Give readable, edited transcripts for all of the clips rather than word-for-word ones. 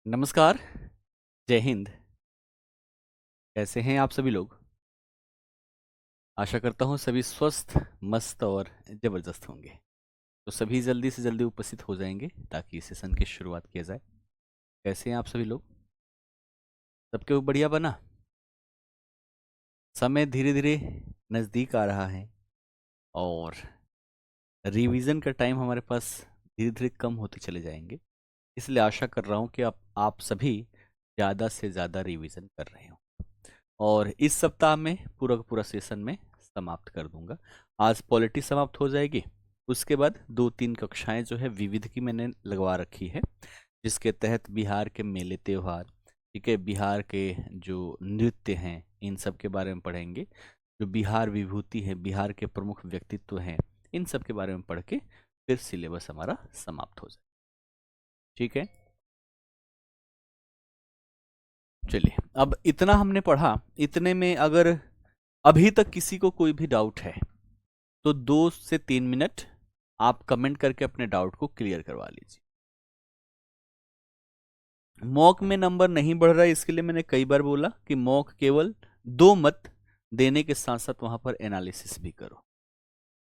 नमस्कार। जय हिंद। कैसे हैं आप सभी लोग? आशा करता हूँ सभी स्वस्थ, मस्त और जबरदस्त होंगे। तो सभी जल्दी से जल्दी उपस्थित हो जाएंगे ताकि इस सेशन की शुरुआत किया जाए। कैसे हैं आप सभी लोग? सबके वो बढ़िया बना। समय धीरे धीरे नज़दीक आ रहा है और रिवीजन का टाइम हमारे पास धीरे धीरे कम होते चले जाएंगे। इसलिए आशा कर रहा हूँ कि आप सभी ज़्यादा से ज़्यादा रिवीजन कर रहे हो और इस सप्ताह में पूरा का पूरा सेशन में समाप्त कर दूंगा। आज पॉलिटी समाप्त हो जाएगी। उसके बाद 2-3 कक्षाएं जो है विविध की मैंने लगवा रखी है, जिसके तहत बिहार के मेले त्योहार, ठीक है, बिहार के जो नृत्य हैं इन सब के बारे में पढ़ेंगे। जो बिहार विभूति है, बिहार के प्रमुख व्यक्तित्व हैं, इन सब के बारे में पढ़ के फिर सिलेबस हमारा समाप्त हो जाए। ठीक है, चलिए अब इतना हमने पढ़ा। इतने में अगर अभी तक किसी को कोई भी डाउट है तो 2 से 3 मिनट आप कमेंट करके अपने डाउट को क्लियर करवा लीजिए। मॉक में नंबर नहीं बढ़ रहा है, इसके लिए मैंने कई बार बोला कि मॉक केवल 2 मत देने के साथ साथ वहां पर एनालिसिस भी करो।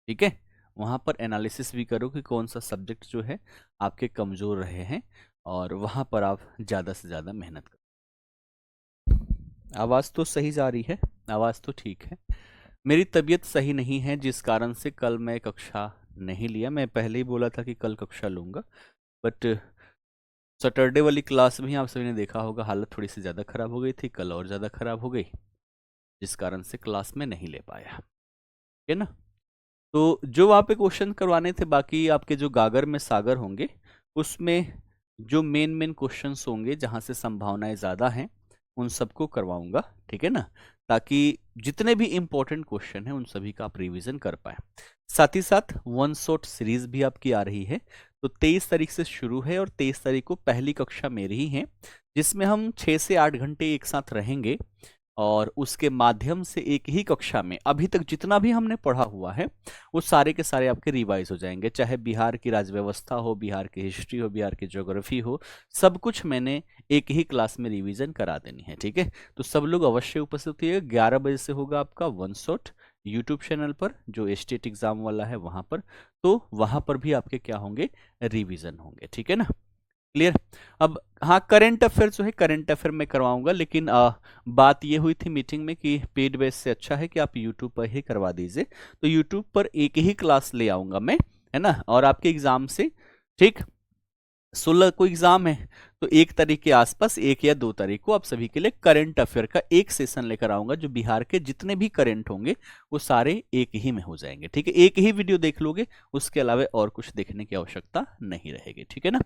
ठीक है, वहां पर एनालिसिस भी करो कि कौन सा सब्जेक्ट जो है आपके कमजोर रहे हैं और वहां पर आप ज्यादा से ज्यादा मेहनत करो। आवाज तो सही जा रही है, आवाज तो ठीक है। मेरी तबीयत सही नहीं है जिस कारण से कल मैं कक्षा नहीं लिया। मैं पहले ही बोला था कि कल कक्षा लूंगा, बट सैटरडे वाली क्लास में ही आप सभी ने देखा होगा हालत थोड़ी सी ज़्यादा खराब हो गई थी, कल और ज़्यादा खराब हो गई, जिस कारण से क्लास में नहीं ले पाया। ठीक है ना? तो जो वहाँ पे क्वेश्चन करवाने थे, बाकी आपके जो गागर में सागर होंगे उसमें जो मेन मेन क्वेश्चंस होंगे जहाँ से संभावनाएं ज़्यादा हैं उन सबको करवाऊंगा। ठीक है ना? ताकि जितने भी इंपॉर्टेंट क्वेश्चन हैं उन सभी का आप रिवीजन कर पाए। साथ ही साथ वन शॉट सीरीज भी आपकी आ रही है। तो 23 तारीख से शुरू है और 23 तारीख को पहली कक्षा मेरी ही है, जिसमें हम 6 से 8 घंटे एक साथ रहेंगे और उसके माध्यम से एक ही कक्षा में अभी तक जितना भी हमने पढ़ा हुआ है वो सारे के सारे आपके रिवाइज हो जाएंगे। चाहे बिहार की राज व्यवस्था हो, बिहार की हिस्ट्री हो, बिहार की ज्योग्राफी हो, सब कुछ मैंने एक ही क्लास में रिवीजन करा देनी है। ठीक है, तो सब लोग अवश्य उपस्थित होइए। 11 बजे से होगा आपका वन शॉट यूट्यूब चैनल पर, जो स्टेट एग्जाम वाला है वहां पर। तो वहां पर भी आपके क्या होंगे, रिवीजन होंगे। ठीक है ना? क्लियर? अब हाँ, करंट अफेयर जो है करंट अफेयर में करवाऊंगा, लेकिन बात ये हुई थी मीटिंग में कि पेड बेस से अच्छा है कि आप यूट्यूब पर ही करवा दीजिए। तो यूट्यूब पर एक ही क्लास ले आऊंगा मैं, है ना? और आपके एग्जाम से, ठीक, 16 को एग्जाम है, तो 1 तारीख के आसपास, 1 या 2 तारीख को आप सभी के लिए करंट अफेयर का एक सेशन लेकर आऊंगा। जो बिहार के जितने भी करंट होंगे वो सारे एक ही में हो जाएंगे। ठीक है, एक ही वीडियो देख लोगे, उसके अलावा और कुछ देखने की आवश्यकता नहीं रहेगी। ठीक है ना?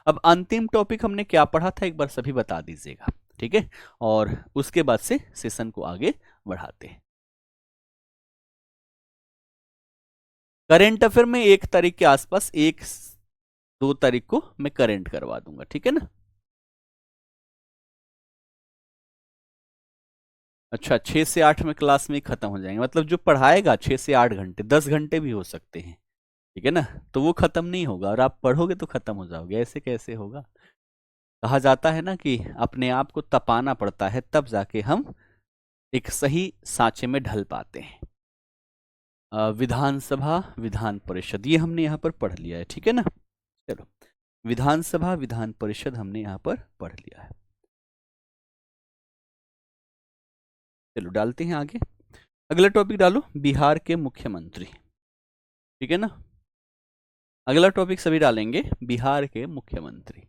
अब अंतिम टॉपिक हमने क्या पढ़ा था एक बार सभी बता दीजिएगा। ठीक है, और उसके बाद से सेशन को आगे बढ़ाते हैं। करंट अफेयर में 1 तारीख के आसपास, 1-2 तारीख को मैं करंट करवा दूंगा। ठीक है ना? अच्छा, 6 से 8 में क्लास में ही खत्म हो जाएंगे, मतलब जो पढ़ाएगा 6 से 8 घंटे, 10 घंटे भी हो सकते हैं। ठीक है ना? तो वो खत्म नहीं होगा और आप पढ़ोगे तो खत्म हो जाओगे। ऐसे कैसे होगा? कहा जाता है ना कि अपने आप को तपाना पड़ता है, तब जाके हम एक सही सांचे में ढल पाते हैं। विधानसभा, विधान परिषद, ये हमने यहाँ पर पढ़ लिया है। ठीक है ना? चलो, विधानसभा विधान परिषद हमने यहाँ पर पढ़ लिया है। चलो डालते हैं आगे। अगला टॉपिक डालो, बिहार के मुख्यमंत्री। ठीक है ना? अगला टॉपिक सभी डालेंगे, बिहार के मुख्यमंत्री।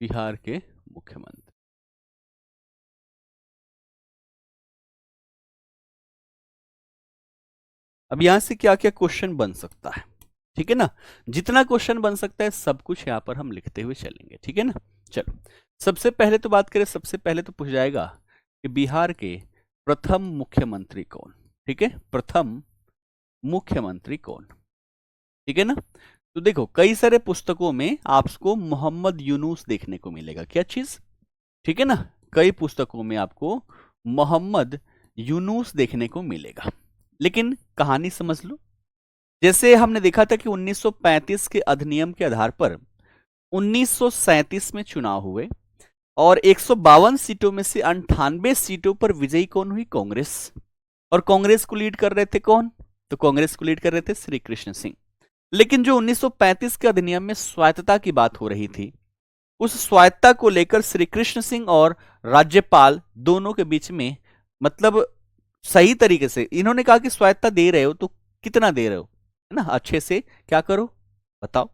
बिहार के मुख्यमंत्री। अब यहां से क्या क्या क्वेश्चन बन सकता है? ठीक है ना? जितना क्वेश्चन बन सकता है सब कुछ यहां पर हम लिखते हुए चलेंगे। ठीक है ना? चलो, सबसे पहले तो बात करें, सबसे पहले तो पूछ जाएगा कि बिहार के प्रथम मुख्यमंत्री कौन। ठीक है, प्रथम मुख्यमंत्री कौन? ठीक है ना? तो देखो कई सारे पुस्तकों में आपको मोहम्मद यूनुस देखने को मिलेगा, क्या चीज, ठीक है ना, कई पुस्तकों में आपको मोहम्मद यूनुस देखने को मिलेगा। लेकिन कहानी समझ लो, जैसे हमने देखा था कि 1935 के अधिनियम के आधार पर 1937 में चुनाव हुए और 152 सीटों में से 98 सीटों पर विजयी कौन हुई, कांग्रेस। और कांग्रेस को लीड कर रहे थे कौन, तो कांग्रेस को लीड कर रहे थे श्री कृष्ण सिंह। लेकिन जो 1935 के अधिनियम में स्वायत्तता की बात हो रही थी, उस स्वायत्तता को लेकर श्री कृष्ण सिंह और राज्यपाल दोनों के बीच में, मतलब सही तरीके से इन्होंने कहा कि स्वायत्तता दे रहे हो तो कितना दे रहे हो, है ना, अच्छे से क्या करो बताओ।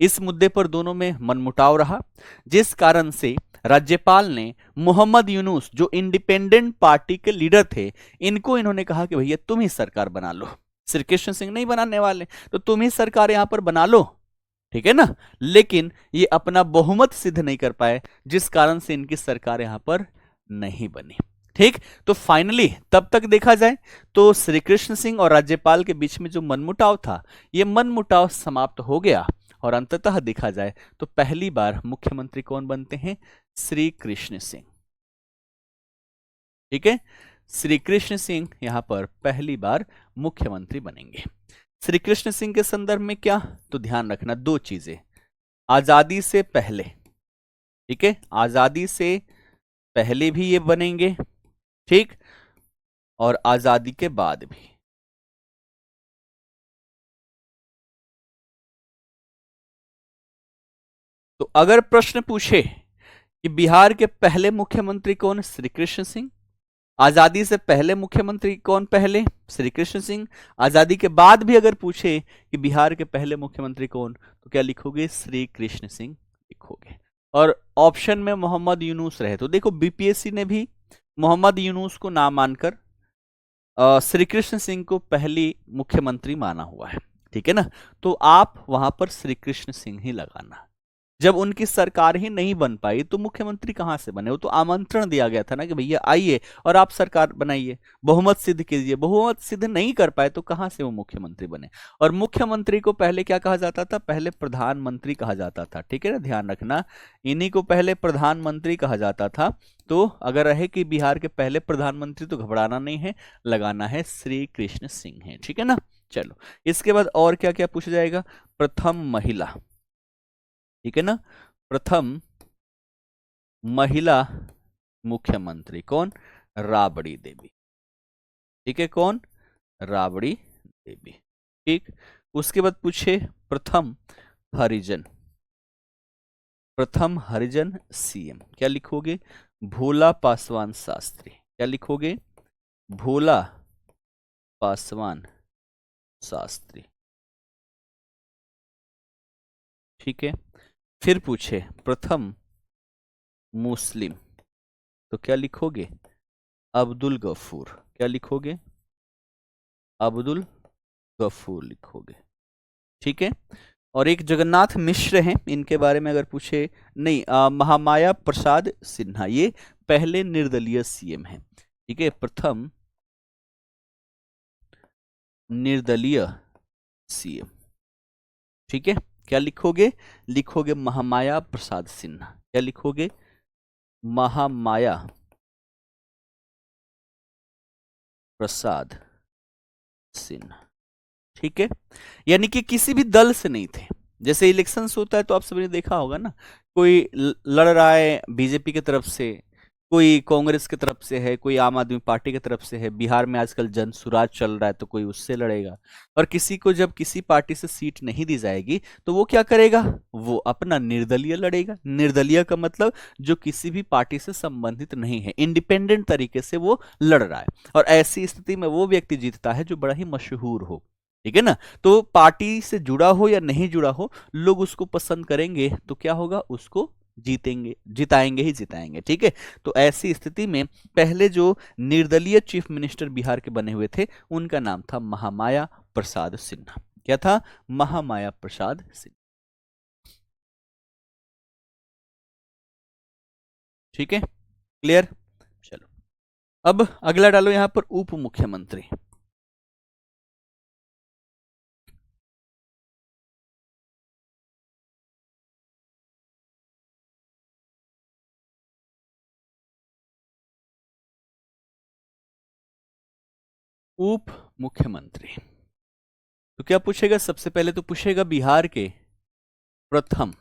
इस मुद्दे पर दोनों में मनमुटाव रहा, जिस कारण से राज्यपाल ने मोहम्मद यूनुस जो इंडिपेंडेंट पार्टी के लीडर थे, इनको इन्होंने कहा कि भैया तुम ही सरकार बना लो, श्री कृष्ण सिंह नहीं बनाने वाले, तो तुम ही सरकार यहां पर बना लो, ठीक है ना। लेकिन ये अपना बहुमत सिद्ध नहीं कर पाए, जिस कारण से इनकी सरकार यहां पर नहीं बनी, ठीक। तो फाइनली तब तक देखा जाए तो श्री कृष्ण सिंह और राज्यपाल के बीच में जो मनमुटाव था, ये मनमुटाव समाप्त हो गया और अंततः देखा जाए तो पहली बार मुख्यमंत्री कौन बनते हैं, श्री कृष्ण सिंह, ठीक है। श्री कृष्ण सिंह यहां पर पहली बार मुख्यमंत्री बनेंगे। श्री कृष्ण सिंह के संदर्भ में क्या, तो ध्यान रखना दो चीजें, आजादी से पहले, ठीक है, आजादी से पहले भी ये बनेंगे, ठीक, और आजादी के बाद भी। तो अगर प्रश्न पूछे कि बिहार के पहले मुख्यमंत्री कौन, श्री कृष्ण सिंह, आजादी से पहले मुख्यमंत्री कौन, पहले श्री कृष्ण सिंह, आजादी के बाद भी अगर पूछे कि बिहार के पहले मुख्यमंत्री कौन, तो क्या लिखोगे, श्री कृष्ण सिंह लिखोगे। और ऑप्शन में मोहम्मद यूनुस रहे तो देखो बीपीएससी ने भी मोहम्मद यूनुस को ना मानकर श्री कृष्ण सिंह को पहली मुख्यमंत्री माना हुआ है, ठीक है ना। तो आप वहां पर श्री कृष्ण सिंह ही लगाना। जब उनकी सरकार ही नहीं बन पाई तो मुख्यमंत्री कहां से बने, वो तो आमंत्रण दिया गया था ना कि भैया आइए और आप सरकार बनाइए, बहुमत सिद्ध कीजिए, बहुमत सिद्ध नहीं कर पाए तो कहां से वो मुख्यमंत्री बने। और मुख्यमंत्री को पहले क्या कहा जाता था, पहले प्रधानमंत्री कहा जाता था, ठीक है ना, ध्यान रखना, इन्हीं को पहले प्रधानमंत्री कहा जाता था। तो अगर रहे कि बिहार के पहले प्रधानमंत्री, तो घबराना नहीं है, लगाना है श्री कृष्ण सिंह है, ठीक है ना। चलो इसके बाद और क्या क्या पूछा जाएगा, प्रथम महिला, ठीक है ना, प्रथम महिला मुख्यमंत्री कौन, राबड़ी देवी, ठीक है, कौन, राबड़ी देवी, ठीक। उसके बाद पूछे प्रथम हरिजन, प्रथम हरिजन सीएम, क्या लिखोगे, भोला पासवान शास्त्री, क्या लिखोगे, भोला पासवान शास्त्री, ठीक है। फिर पूछे प्रथम मुस्लिम, तो क्या लिखोगे, अब्दुल गफूर, क्या लिखोगे, अब्दुल गफूर लिखोगे, ठीक है। और एक जगन्नाथ मिश्र हैं, इनके बारे में अगर पूछे, नहीं, महामाया प्रसाद सिन्हा, ये पहले निर्दलीय सीएम हैं, ठीक है, प्रथम निर्दलीय सीएम, ठीक है। क्या लिखोगे, लिखोगे महामाया प्रसाद सिन्हा, क्या लिखोगे, महामाया प्रसाद सिन्हा, ठीक है। यानी कि किसी भी दल से नहीं थे। जैसे इलेक्शंस होता है तो आप सभी ने देखा होगा ना, कोई लड़ रहा है बीजेपी की तरफ से, कोई कांग्रेस की तरफ से है, कोई आम आदमी पार्टी की तरफ से है, बिहार में आजकल जनसुराज चल रहा है तो कोई उससे लड़ेगा। और किसी को जब किसी पार्टी से सीट नहीं दी जाएगी तो वो क्या करेगा, वो अपना निर्दलीय लड़ेगा। निर्दलीय का मतलब जो किसी भी पार्टी से संबंधित नहीं है, इंडिपेंडेंट तरीके से वो लड़ रहा है। और ऐसी स्थिति में वो व्यक्ति जीतता है जो बड़ा ही मशहूर हो, ठीक है ना। तो पार्टी से जुड़ा हो या नहीं जुड़ा हो, लोग उसको पसंद करेंगे तो क्या होगा, उसको जीतेंगे, जिताएंगे ही जिताएंगे, ठीक है। तो ऐसी स्थिति में पहले जो निर्दलीय चीफ मिनिस्टर बिहार के बने हुए थे, उनका नाम था महामाया प्रसाद सिन्हा। क्या था, महामाया प्रसाद सिन्हा, ठीक है, क्लियर। चलो अब अगला डालो यहां पर उप मुख्यमंत्री। उप मुख्यमंत्री। तो क्या पूछेगा, सबसे पहले तो पूछेगा बिहार के प्रथम,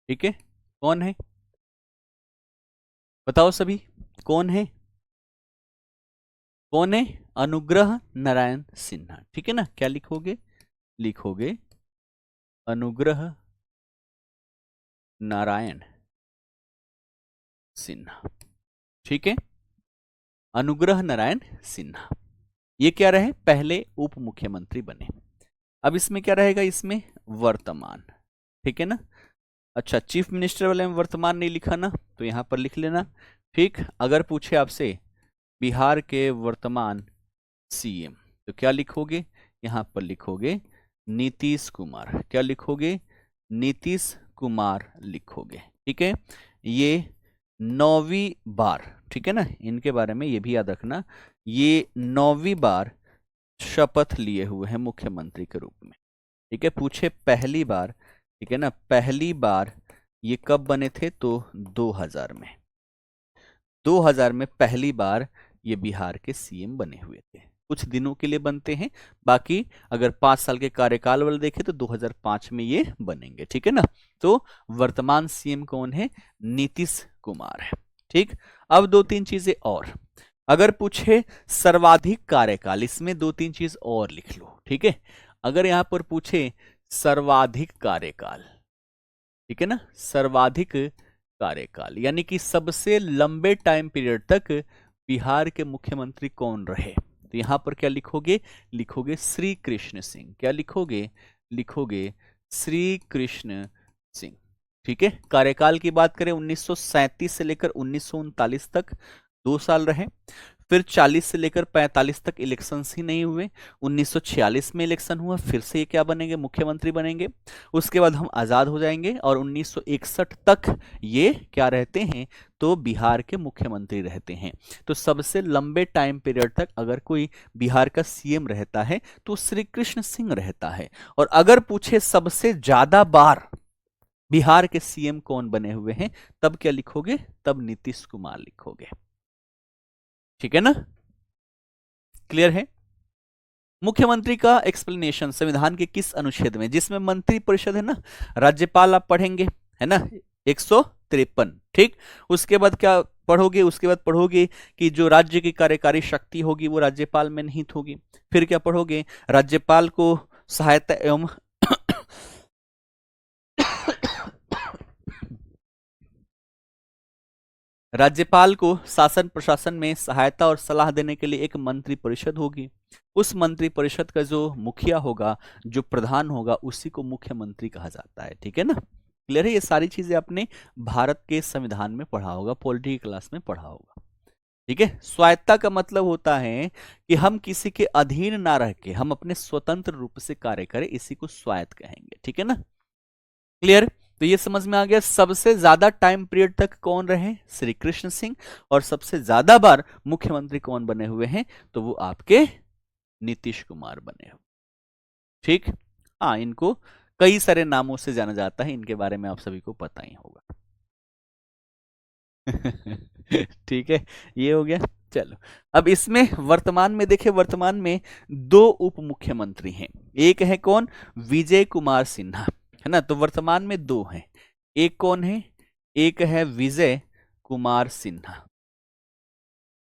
ठीक है, कौन है, बताओ सभी, कौन है, कौन है? अनुग्रह नारायण सिन्हा, ठीक है ना। क्या लिखोगे, लिखोगे अनुग्रह नारायण सिन्हा, ठीक है, अनुग्रह नारायण सिन्हा। ये क्या रहे, पहले उप मुख्यमंत्री बने। अब इसमें क्या रहेगा, इसमें वर्तमान, ठीक है ना। अच्छा, चीफ मिनिस्टर वाले में वर्तमान नहीं लिखा ना, तो यहां पर लिख लेना। ठीक, अगर पूछे आपसे बिहार के वर्तमान सीएम, तो क्या लिखोगे, यहां पर लिखोगे नीतीश कुमार। क्या लिखोगे, नीतीश कुमार लिखोगे, ठीक है। ये 9वीं बार, ठीक है ना, इनके बारे में ये भी याद रखना, ये 9वीं बार शपथ लिए हुए हैं मुख्यमंत्री के रूप में, ठीक है। पूछे पहली बार, ठीक है ना, पहली बार ये कब बने थे, तो 2000 में, 2000 में पहली बार ये बिहार के सीएम बने हुए थे। कुछ दिनों के लिए बनते हैं, बाकी अगर 5 साल के कार्यकाल वाले देखें तो 2005 में ये बनेंगे, ठीक है ना। तो वर्तमान सीएम कौन है, नीतीश कुमार है, ठीक। अब 2-3 चीजें और, अगर पूछे सर्वाधिक कार्यकाल, इसमें 2-3 चीज और लिख लो, ठीक है। अगर यहां पर पूछे सर्वाधिक कार्यकाल, ठीक है ना, सर्वाधिक कार्यकाल यानी कि सबसे लंबे टाइम पीरियड तक बिहार के मुख्यमंत्री कौन रहे, तो यहां पर क्या लिखोगे, लिखोगे श्री कृष्ण सिंह। क्या लिखोगे, लिखोगे श्री कृष्ण सिंह, ठीक है। कार्यकाल की बात करें 1937 से लेकर 1939 तक 2 साल रहे, फिर 40 से लेकर 45 तक इलेक्शंस ही नहीं हुए, 1946 में इलेक्शन हुआ, फिर से ये क्या बनेंगे, मुख्यमंत्री बनेंगे। उसके बाद हम आजाद हो जाएंगे और 1961 तक ये क्या रहते हैं, तो बिहार के मुख्यमंत्री रहते हैं। तो सबसे लंबे टाइम पीरियड तक अगर कोई बिहार का सीएम रहता है तो श्री कृष्ण सिंह रहता है। और अगर पूछे सबसे ज्यादा बार बिहार के सीएम कौन बने हुए हैं, तब क्या लिखोगे, तब नीतीश कुमार लिखोगे, ठीक है ना। क्लियर है। मुख्यमंत्री का एक्सप्लेनेशन संविधान के किस अनुच्छेद में, जिसमें मंत्री परिषद है ना, राज्यपाल आप पढ़ेंगे, है ना, 153, ठीक। उसके बाद क्या पढ़ोगे, उसके बाद पढ़ोगे कि जो राज्य की कार्यकारी शक्ति होगी वो राज्यपाल में निहित होगी। फिर क्या पढ़ोगे, राज्यपाल को सहायता एवं राज्यपाल को शासन प्रशासन में सहायता और सलाह देने के लिए एक मंत्री परिषद होगी। उस मंत्री परिषद का जो मुखिया होगा, जो प्रधान होगा, उसी को मुख्यमंत्री कहा जाता है, ठीक है ना। क्लियर है। ये सारी चीजें आपने भारत के संविधान में पढ़ा होगा, पॉलिटी क्लास में पढ़ा होगा, ठीक है। स्वायत्ता का मतलब होता है कि हम किसी के अधीन ना रह के हम अपने स्वतंत्र रूप से कार्य करें, इसी को स्वायत्त कहेंगे, ठीक है ना। क्लियर। तो ये समझ में आ गया, सबसे ज्यादा टाइम पीरियड तक कौन रहे, श्री कृष्ण सिंह, और सबसे ज्यादा बार मुख्यमंत्री कौन बने हुए हैं, तो वो आपके नीतीश कुमार बने हुए, ठीक। हाँ, इनको कई सारे नामों से जाना जाता है, इनके बारे में आप सभी को पता ही होगा। ठीक है, ये हो गया। चलो, अब इसमें वर्तमान में देखें, वर्तमान में 2 उप मुख्यमंत्री हैं। एक है कौन, विजय कुमार सिन्हा, है ना। तो वर्तमान में 2 हैं, एक कौन है, एक है विजय कुमार सिन्हा,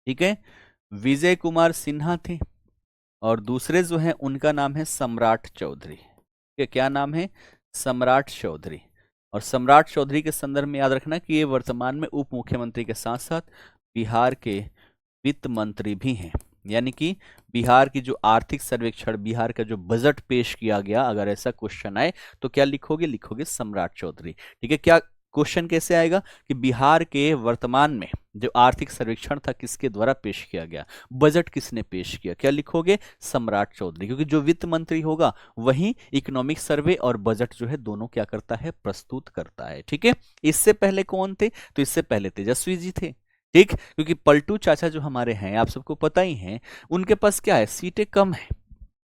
ठीक है, विजय कुमार सिन्हा थे। और दूसरे जो हैं उनका नाम है सम्राट चौधरी, क्या नाम है, सम्राट चौधरी। और सम्राट चौधरी के संदर्भ में याद रखना कि ये वर्तमान में उप मुख्यमंत्री के साथ साथ बिहार के वित्त मंत्री भी हैं। यानी कि बिहार की जो आर्थिक सर्वेक्षण, बिहार का जो बजट पेश किया गया, अगर ऐसा क्वेश्चन आए तो क्या लिखोगे, लिखोगे सम्राट चौधरी, ठीक है। क्या क्वेश्चन कैसे आएगा कि बिहार के वर्तमान में जो आर्थिक सर्वेक्षण था किसके द्वारा पेश किया गया, बजट किसने पेश किया, क्या लिखोगे, सम्राट चौधरी, क्योंकि जो वित्त मंत्री होगा वही इकोनॉमिक सर्वे और बजट जो है दोनों क्या करता है, प्रस्तुत करता है, ठीक है। इससे पहले कौन थे, तो इससे पहले तेजस्वी जी थे, ठीक। क्योंकि पलटू चाचा जो हमारे हैं, आप सबको पता ही है, उनके पास क्या है, सीटें कम है,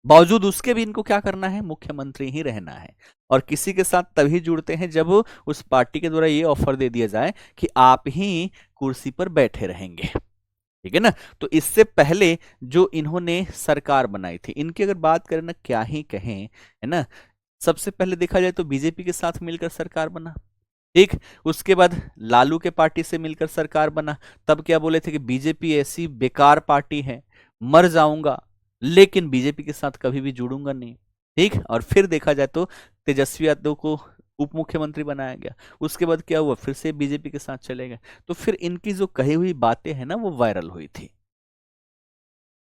बावजूद उसके भी इनको क्या करना है, मुख्यमंत्री ही रहना है। और किसी के साथ तभी जुड़ते हैं जब उस पार्टी के द्वारा ये ऑफर दे दिया जाए कि आप ही कुर्सी पर बैठे रहेंगे, ठीक है ना। तो इससे पहले जो इन्होंने सरकार बनाई थी, इनकी अगर बात करें ना, क्या ही कहें, है ना। सबसे पहले देखा जाए तो बीजेपी के साथ मिलकर सरकार बना, ठीक। उसके बाद लालू के पार्टी से मिलकर सरकार बना। तब क्या बोले थे कि बीजेपी ऐसी बेकार पार्टी है, मर जाऊंगा लेकिन बीजेपी के साथ कभी भी जुड़ूंगा नहीं, ठीक। और फिर देखा जाए तो तेजस्वी यादव को उप मुख्यमंत्री बनाया गया। उसके बाद क्या हुआ, फिर से बीजेपी के साथ चले गए। तो फिर इनकी जो कही हुई बातें हैं ना, वो वायरल हुई थी,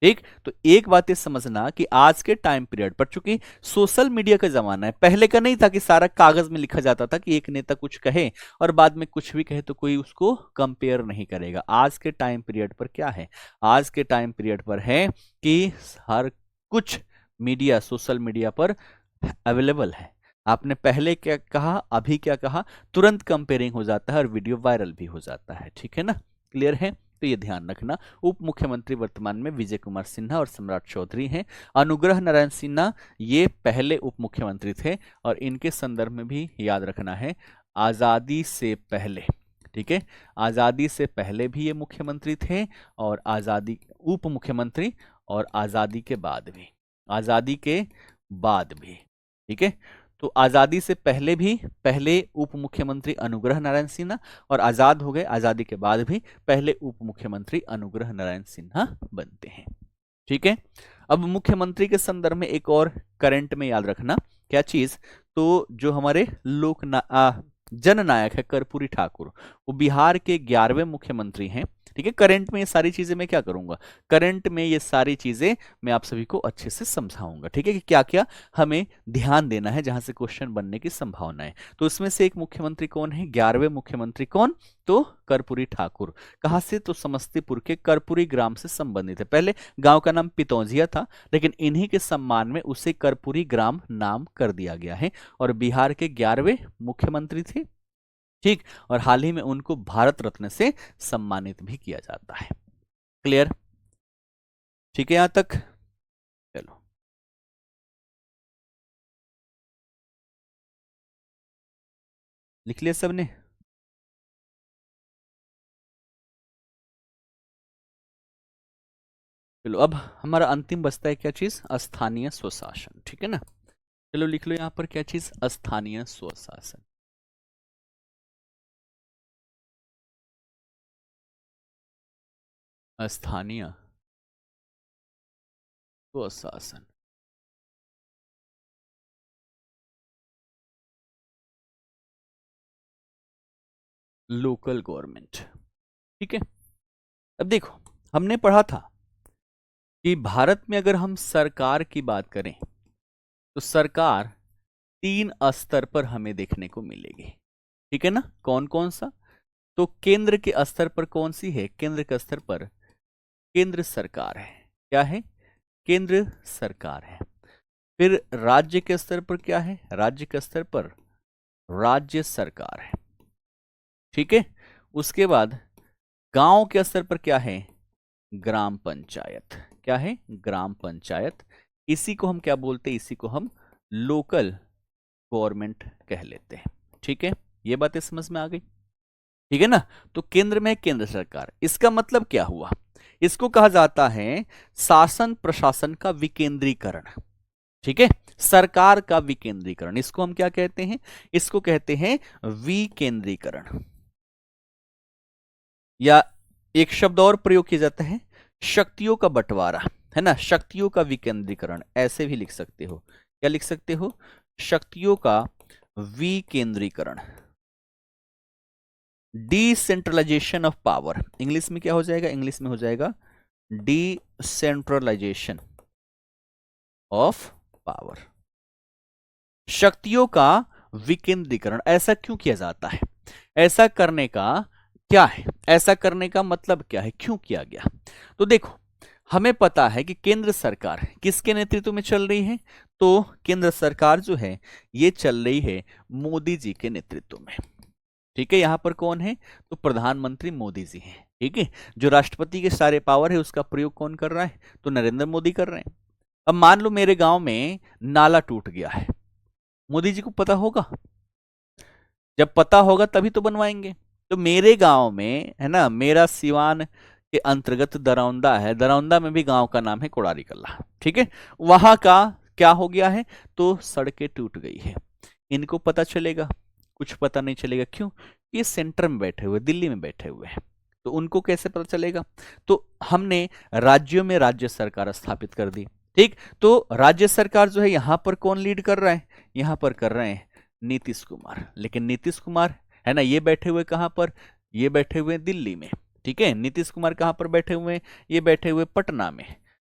ठीक। तो एक बात ये समझना कि आज के टाइम पीरियड पर, चूंकि सोशल मीडिया का जमाना है, पहले का नहीं था कि सारा कागज में लिखा जाता था कि एक नेता कुछ कहे और बाद में कुछ भी कहे तो कोई उसको कंपेयर नहीं करेगा। आज के टाइम पीरियड पर क्या है, आज के टाइम पीरियड पर है कि हर कुछ मीडिया सोशल मीडिया पर अवेलेबल है। आपने पहले क्या कहा, अभी क्या कहा, तुरंत कंपेयरिंग हो जाता है और वीडियो वायरल भी हो जाता है, ठीक है ना। क्लियर है, तो ये ध्यान रखना। उप मुख्यमंत्री वर्तमान में विजय कुमार सिन्हा और सम्राट चौधरी हैं। अनुग्रह नारायण सिन्हा ये पहले उप मुख्यमंत्री थे और इनके संदर्भ में भी याद रखना है, आजादी से पहले, ठीक है, आजादी से पहले भी ये मुख्यमंत्री थे और आजादी उप मुख्यमंत्री, और आजादी के बाद भी, आजादी के बाद भी, ठीक है। तो आजादी से पहले भी पहले उप मुख्यमंत्री अनुग्रह नारायण सिन्हा, और आजाद हो गए आजादी के बाद भी पहले उप मुख्यमंत्री अनुग्रह नारायण सिन्हा बनते हैं, ठीक है। अब मुख्यमंत्री के संदर्भ में एक और करंट में याद रखना, क्या चीज, तो जो हमारे जननायक है कर्पूरी ठाकुर, वो बिहार के 11वें मुख्यमंत्री हैं, ठीक है। करंट में ये सारी चीजें मैं क्या करूंगा, करंट में ये सारी चीजें मैं आप सभी को अच्छे से समझाऊंगा, ठीक है, कि क्या क्या हमें ध्यान देना है जहां से क्वेश्चन बनने की संभावना है। तो उसमें से एक मुख्यमंत्री कौन है, 11वें मुख्यमंत्री कौन, तो कर्पूरी ठाकुर। कहां से, तो समस्तीपुर के कर्पूरी ग्राम से संबंधित है। पहले गांव का नाम पितौजिया था, लेकिन इन्हीं के सम्मान में उसे कर्पूरी ग्राम नाम कर दिया गया है, और बिहार के 11वें मुख्यमंत्री थे, ठीक। और हाल ही में उनको भारत रत्न से सम्मानित भी किया जाता है। क्लियर, ठीक है यहां तक, चलो लिख लिया सबने। चलो अब हमारा अंतिम बचता है क्या चीज, स्थानीय स्वशासन, ठीक है ना। चलो लिख लो यहां पर क्या चीज, स्थानीय स्वशासन। स्थानीय स्वशासन, लोकल गवर्नमेंट, ठीक है। अब देखो, हमने पढ़ा था कि भारत में अगर हम सरकार की बात करें तो सरकार 3 स्तर पर हमें देखने को मिलेगी, ठीक है ना। कौन कौन सा, तो केंद्र के स्तर पर कौन सी है, केंद्र के स्तर पर केंद्र सरकार है, क्या है, केंद्र सरकार है। फिर राज्य के स्तर पर क्या है, राज्य के स्तर पर राज्य सरकार है, ठीक है। उसके बाद गांव के स्तर पर क्या है, ग्राम पंचायत, क्या है, ग्राम पंचायत। इसी को हम क्या बोलते हैं, इसी को हम लोकल गवर्नमेंट कह लेते हैं, ठीक है। ये बातें समझ में आ गई, ठीक है ना। तो केंद्र में केंद्र सरकार, इसका मतलब क्या हुआ, इसको कहा जाता है शासन प्रशासन का विकेंद्रीकरण, ठीक है। सरकार का विकेंद्रीकरण, इसको हम क्या कहते हैं, इसको कहते हैं विकेंद्रीकरण, या एक शब्द और प्रयोग किया जाता है, शक्तियों का बंटवारा, है ना, शक्तियों का विकेंद्रीकरण, ऐसे भी लिख सकते हो, क्या लिख सकते हो, शक्तियों का विकेंद्रीकरण, डिसेंट्रलाइजेशन ऑफ पावर, इंग्लिश में क्या हो जाएगा, इंग्लिश में हो जाएगा डिसेंट्रलाइजेशन ऑफ पावर, शक्तियों का विकेंद्रीकरण। ऐसा क्यों किया जाता है, ऐसा करने का क्या है, ऐसा करने का मतलब क्या है, क्यों किया गया। तो देखो, हमें पता है कि केंद्र सरकार किसके नेतृत्व में चल रही है, तो केंद्र सरकार जो है ये चल रही है मोदी जी के नेतृत्व में, ठीक है। यहां पर कौन है, तो प्रधानमंत्री मोदी जी हैं, ठीक है। जो राष्ट्रपति के सारे पावर है उसका प्रयोग कौन कर रहा है, तो नरेंद्र मोदी कर रहे हैं। अब मान लो मेरे गांव में नाला टूट गया है, मोदी जी को पता होगा, जब पता होगा तभी तो बनवाएंगे। तो मेरे गांव में, है ना, मेरा सिवान के अंतर्गत दरौंदा है, दरौंदा में भी गांव का नाम है कोड़ारी कल्ला, ठीक है। वहां का क्या हो गया है, तो सड़कें टूट गई है। इनको पता चलेगा, कुछ पता नहीं चलेगा। क्यों? ये सेंटर में बैठे हुए, दिल्ली में बैठे हुए हैं, तो उनको कैसे पता चलेगा? तो हमने राज्यों में राज्य सरकार स्थापित कर दी, ठीक। तो राज्य सरकार जो है यहां पर कौन लीड कर रहा है, यहां पर कर रहे हैं नीतीश कुमार। लेकिन नीतीश कुमार है ना, ये बैठे हुए कहां पर, ये बैठे हुए दिल्ली में, ठीक है। नीतीश कुमार कहां पर बैठे हुए हैं, ये बैठे हुए पटना में।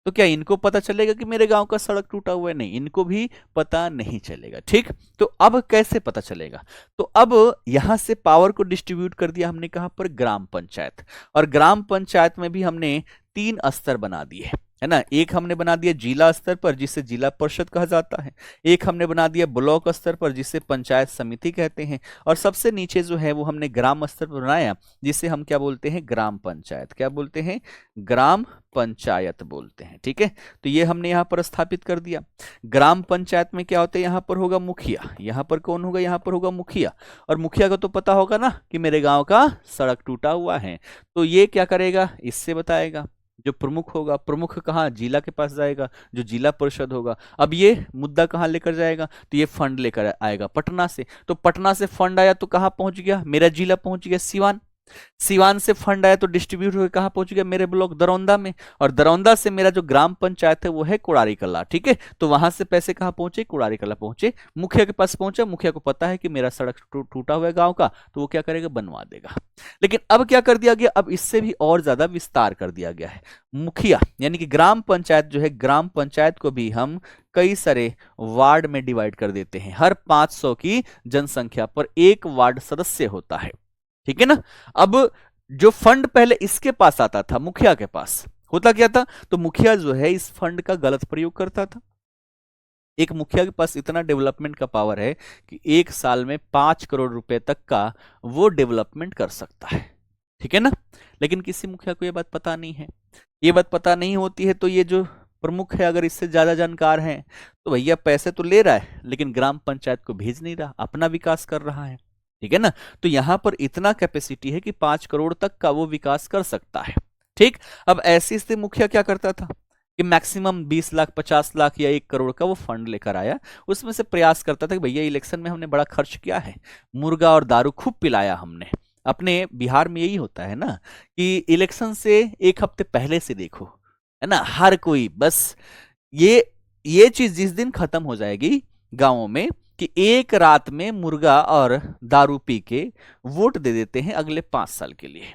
तो क्या इनको पता चलेगा कि मेरे गांव का सड़क टूटा हुआ है? नहीं, इनको भी पता नहीं चलेगा, ठीक। तो अब कैसे पता चलेगा? तो अब यहां से पावर को डिस्ट्रीब्यूट कर दिया हमने कहां पर, ग्राम पंचायत। और ग्राम पंचायत में भी हमने 3 स्तर बना दिए, है ना। एक हमने बना दिया जिला स्तर पर, जिसे जिला परिषद कहा जाता है। एक हमने बना दिया ब्लॉक स्तर पर, जिसे पंचायत समिति कहते हैं। और सबसे नीचे जो है वो हमने ग्राम स्तर पर बनाया, जिसे हम क्या बोलते हैं, ग्राम पंचायत। क्या बोलते हैं? ग्राम पंचायत बोलते हैं, ठीक है। तो ये हमने यहाँ पर स्थापित कर दिया। ग्राम पंचायत में क्या होता है, यहाँ पर होगा मुखिया। यहाँ पर कौन होगा, यहाँ पर होगा मुखिया। और मुखिया को तो पता होगा ना कि मेरे गांव का सड़क टूटा हुआ है, तो ये क्या करेगा, इससे बताएगा। जो प्रमुख होगा, प्रमुख कहाँ, जिला के पास जाएगा, जो जिला परिषद होगा। अब ये मुद्दा कहाँ लेकर जाएगा, तो ये फंड लेकर आएगा पटना से। तो पटना से फंड आया तो कहाँ पहुंच गया, मेरा जिला पहुंच गया सिवान। सिवान से फंड आया तो डिस्ट्रीब्यूट होकर कहां पहुंच गया, मेरे ब्लॉक दरौंदा में। और दरौंदा से मेरा जो ग्राम पंचायत है वो है कोड़ारी कल्ला, ठीक है। तो वहां से पैसे कहां पहुंचे, कोड़ारी कल्ला पहुंचे, मुखिया के पास पहुंचा। मुखिया को पता है कि मेरा सड़क टूटा हुआ है गांव का, तो वो क्या करेगा, बनवा देगा। लेकिन अब क्या कर दिया गया, अब इससे भी और ज्यादा विस्तार कर दिया गया है। मुखिया यानी कि ग्राम पंचायत जो है, ग्राम पंचायत को भी हम कई सारे वार्ड में डिवाइड कर देते हैं। हर 500 की जनसंख्या पर एक वार्ड सदस्य होता है, ठीक है ना। अब जो फंड पहले इसके पास आता था, मुखिया के पास होता क्या था, तो मुखिया जो है इस फंड का गलत प्रयोग करता था। एक मुखिया के पास इतना डेवलपमेंट का पावर है कि एक साल में 5 करोड़ रुपए तक का वो डेवलपमेंट कर सकता है, ठीक है ना। लेकिन किसी मुखिया को ये बात पता नहीं है। ये बात पता नहीं होती है तो ये जो प्रमुख है, अगर इससे ज्यादा जानकार है, तो भैया पैसे तो ले रहा है लेकिन ग्राम पंचायत को भेज नहीं रहा, अपना विकास कर रहा है, ठीक है ना। तो यहां पर इतना कैपेसिटी है कि 5 करोड़ तक का वो विकास कर सकता है, ठीक। अब ऐसी स्थिति मुखिया क्या करता था कि मैक्सिमम 20 लाख 50 लाख या 1 करोड़ का वो फंड लेकर आया। उसमें से प्रयास करता था कि भैया इलेक्शन में हमने बड़ा खर्च किया है, मुर्गा और दारू खूब पिलाया हमने। अपने बिहार में यही होता है ना कि इलेक्शन से 1 हफ्ते पहले से देखो, है ना, हर कोई बस ये चीज जिस दिन खत्म हो जाएगी गांवों में कि एक रात में मुर्गा और दारू पी के वोट दे देते हैं अगले 5 साल के लिए।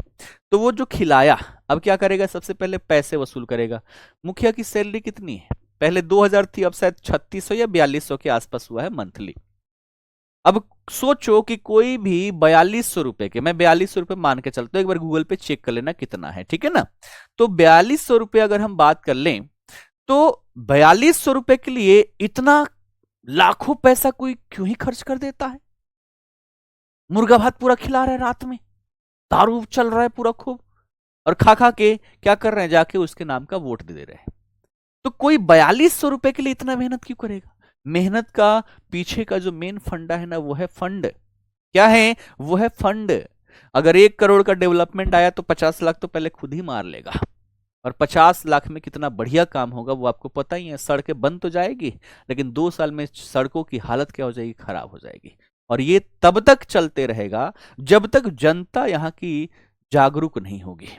तो वो जो खिलाया, अब क्या करेगा, सबसे पहले पैसे वसूल करेगा। मुखिया की सैलरी कितनी है, पहले 2000 थी, अब शायद 3600 या 4200 के आसपास हुआ है मंथली। अब सोचो कि कोई भी 4200 रुपए के, मैं 4200 रुपए मान के चलता हूं, एक बार गूगल पे चेक कर लेना कितना है, ठीक है ना। तो 4200 रुपए अगर हम बात कर लें, तो 4200 रुपए के लिए इतना लाखों पैसा कोई क्यों ही खर्च कर देता है। मुर्गा भात पूरा खिला रहा है रात में, दारू चल रहा है पूरा खूब, और खा खा के क्या कर रहे हैं, जाके उसके नाम का वोट दे रहे हैं। तो कोई 4200 रुपए के लिए इतना मेहनत क्यों करेगा? मेहनत का पीछे का जो मेन फंडा है ना, वो है फंड। क्या है? वो है फंड। अगर 1 करोड़ का डेवलपमेंट आया तो 50 लाख तो पहले खुद ही मार लेगा, और 50 लाख में कितना बढ़िया काम होगा वो आपको पता ही है। सड़कें बन तो जाएगी, लेकिन 2 साल में सड़कों की हालत क्या हो जाएगी, खराब हो जाएगी। और ये तब तक चलते रहेगा जब तक जनता यहाँ की जागरूक नहीं होगी।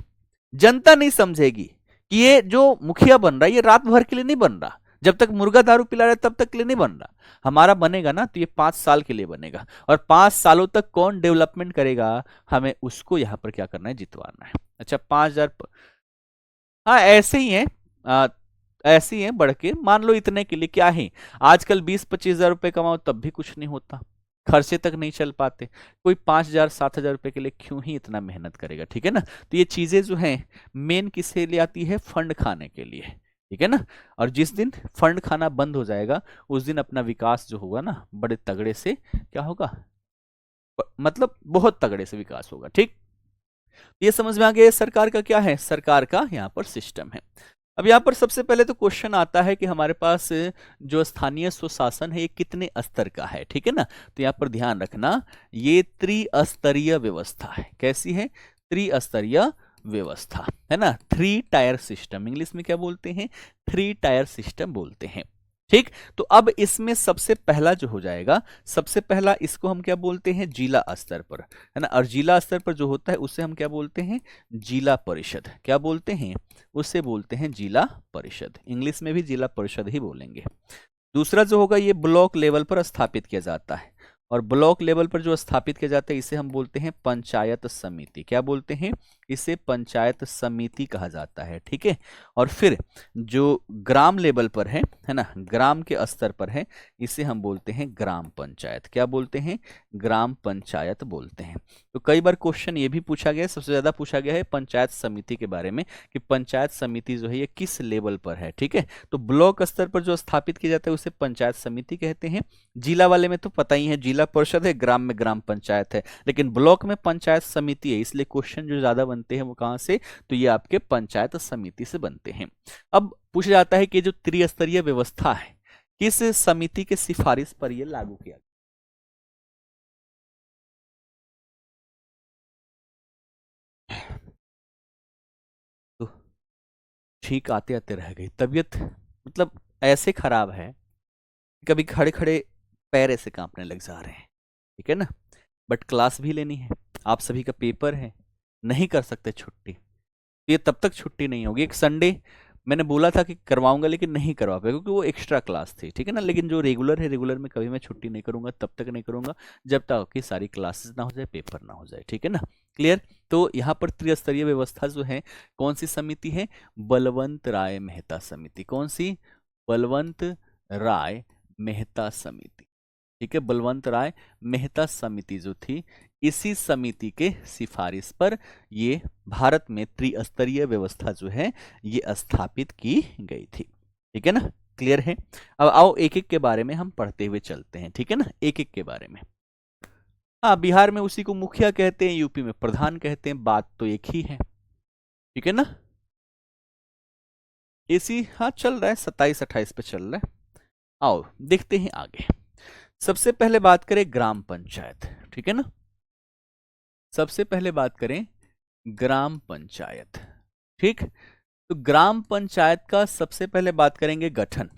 जनता नहीं समझेगी कि ये जो मुखिया बन रहा है ये रात भर के लिए नहीं बन रहा, जब तक मुर्गा दारू पिला रहा है तब तक के लिए नहीं बन रहा। हमारा बनेगा ना तो ये 5 साल के लिए बनेगा, और 5 सालों तक कौन डेवलपमेंट करेगा, हमें उसको यहाँ पर क्या करना है, जितवाना है। अच्छा 5000, हाँ ऐसे ही है, ऐसे ही है बढ़ के, मान लो इतने के लिए क्या है, आजकल 20-25 हजार रुपए कमाओ तब भी कुछ नहीं होता, खर्चे तक नहीं चल पाते। कोई 5000-7000 रुपए के लिए क्यों ही इतना मेहनत करेगा, ठीक है ना। तो ये चीजें जो हैं मेन किसके लिए आती है, फंड खाने के लिए, ठीक है ना। और जिस दिन फंड खाना बंद हो जाएगा उस दिन अपना विकास जो होगा ना, बड़े तगड़े से क्या होगा, मतलब बहुत तगड़े से विकास होगा, ठीक। ये समझ में आ गया सरकार का क्या है, सरकार का यहाँ पर सिस्टम है। अब यहाँ पर सबसे पहले तो क्वेश्चन आता है कि हमारे पास जो स्थानीय स्वशासन है ये कितने स्तर का है, ठीक है ना। तो यहाँ पर ध्यान रखना ये त्रिस्तरीय व्यवस्था है। कैसी है? त्रिस्तरीय व्यवस्था, है ना, 3 टायर सिस्टम, इंग्लिश में क्या बोलते हैं, 3 टायर सिस्टम बोलते हैं। ठीक, तो अब इसमें सबसे पहला जो हो जाएगा, सबसे पहला इसको हम क्या बोलते हैं, जिला स्तर पर, है ना, और जिला स्तर पर जो होता है उसे हम क्या बोलते हैं, जिला परिषद। क्या बोलते हैं, उसे बोलते हैं जिला परिषद, इंग्लिश में भी जिला परिषद ही बोलेंगे। दूसरा जो होगा ये ब्लॉक लेवल पर स्थापित किया जाता है, और ब्लॉक लेवल पर जो स्थापित किया जाता है इसे हम बोलते हैं पंचायत समिति। क्या बोलते हैं, इसे पंचायत समिति कहा जाता है। ठीक है, और फिर जो ग्राम लेवल पर है ना, ग्राम के स्तर पर है, इसे हम बोलते हैं ग्राम पंचायत। क्या बोलते हैं, ग्राम पंचायत बोलते हैं। तो कई बार क्वेश्चन ये भी पूछा गया है, सबसे ज्यादा पूछा गया है पंचायत समिति के बारे में, कि पंचायत समिति जो है ये किस लेवल पर है। ठीक है, तो ब्लॉक स्तर पर जो स्थापित किया जाता है उसे पंचायत समिति कहते हैं। जिला वाले में तो पता ही है, जिला परिषद है, ग्राम में ग्राम पंचायत है, लेकिन ब्लॉक में पंचायत समिति है, इसलिए क्वेश्चन जो ज्यादा बनते हैं वो कहां से, तो ये आपके पंचायत समिति से बनते हैं। अब पूछा जाता है कि जो त्रिस्तरीय व्यवस्था है किस समिति के सिफारिश पर यह लागू किया गया। तो ठीक, आते आते रह गई तबीयत, मतलब ऐसे खराब है, कभी खड़े खड़े पैर ऐसे कांपने लग जा रहे हैं। ठीक है ना, बट क्लास भी लेनी है, आप सभी का पेपर है, नहीं कर सकते छुट्टी, ये तब तक छुट्टी नहीं होगी। एक संडे मैंने बोला था कि करवाऊंगा, लेकिन नहीं करवा पाया क्योंकि वो एक्स्ट्रा क्लास थी। ठीक है ना, लेकिन जो रेगुलर है, रेगुलर में कभी मैं छुट्टी नहीं करूंगा, तब तक नहीं करूंगा जब तक कि सारी क्लासेस ना हो जाए, पेपर ना हो जाए। ठीक है ना, क्लियर। तो यहाँ पर त्रिस्तरीय व्यवस्था जो है, कौन सी समिति है, बलवंत राय मेहता समिति। कौन सी, बलवंत राय मेहता समिति। ठीक है, बलवंत राय मेहता समिति जो थी, इसी समिति के सिफारिश पर ये भारत में त्रिस्तरीय व्यवस्था जो है ये स्थापित की गई थी। ठीक है ना, क्लियर है। अब आओ एक एक के बारे में हम पढ़ते हुए चलते हैं। ठीक है ना, एक एक के बारे में। हाँ, बिहार में उसी को मुखिया कहते हैं, यूपी में प्रधान कहते हैं, बात तो एक ही है। ठीक है ना, इसी हाँ चल रहा है, 27-28 पे चल रहा है। आओ देखते हैं आगे। सबसे पहले बात करें ग्राम पंचायत। ठीक है ना, सबसे पहले बात करें ग्राम पंचायत। ठीक, तो ग्राम पंचायत का सबसे पहले बात करेंगे गठन।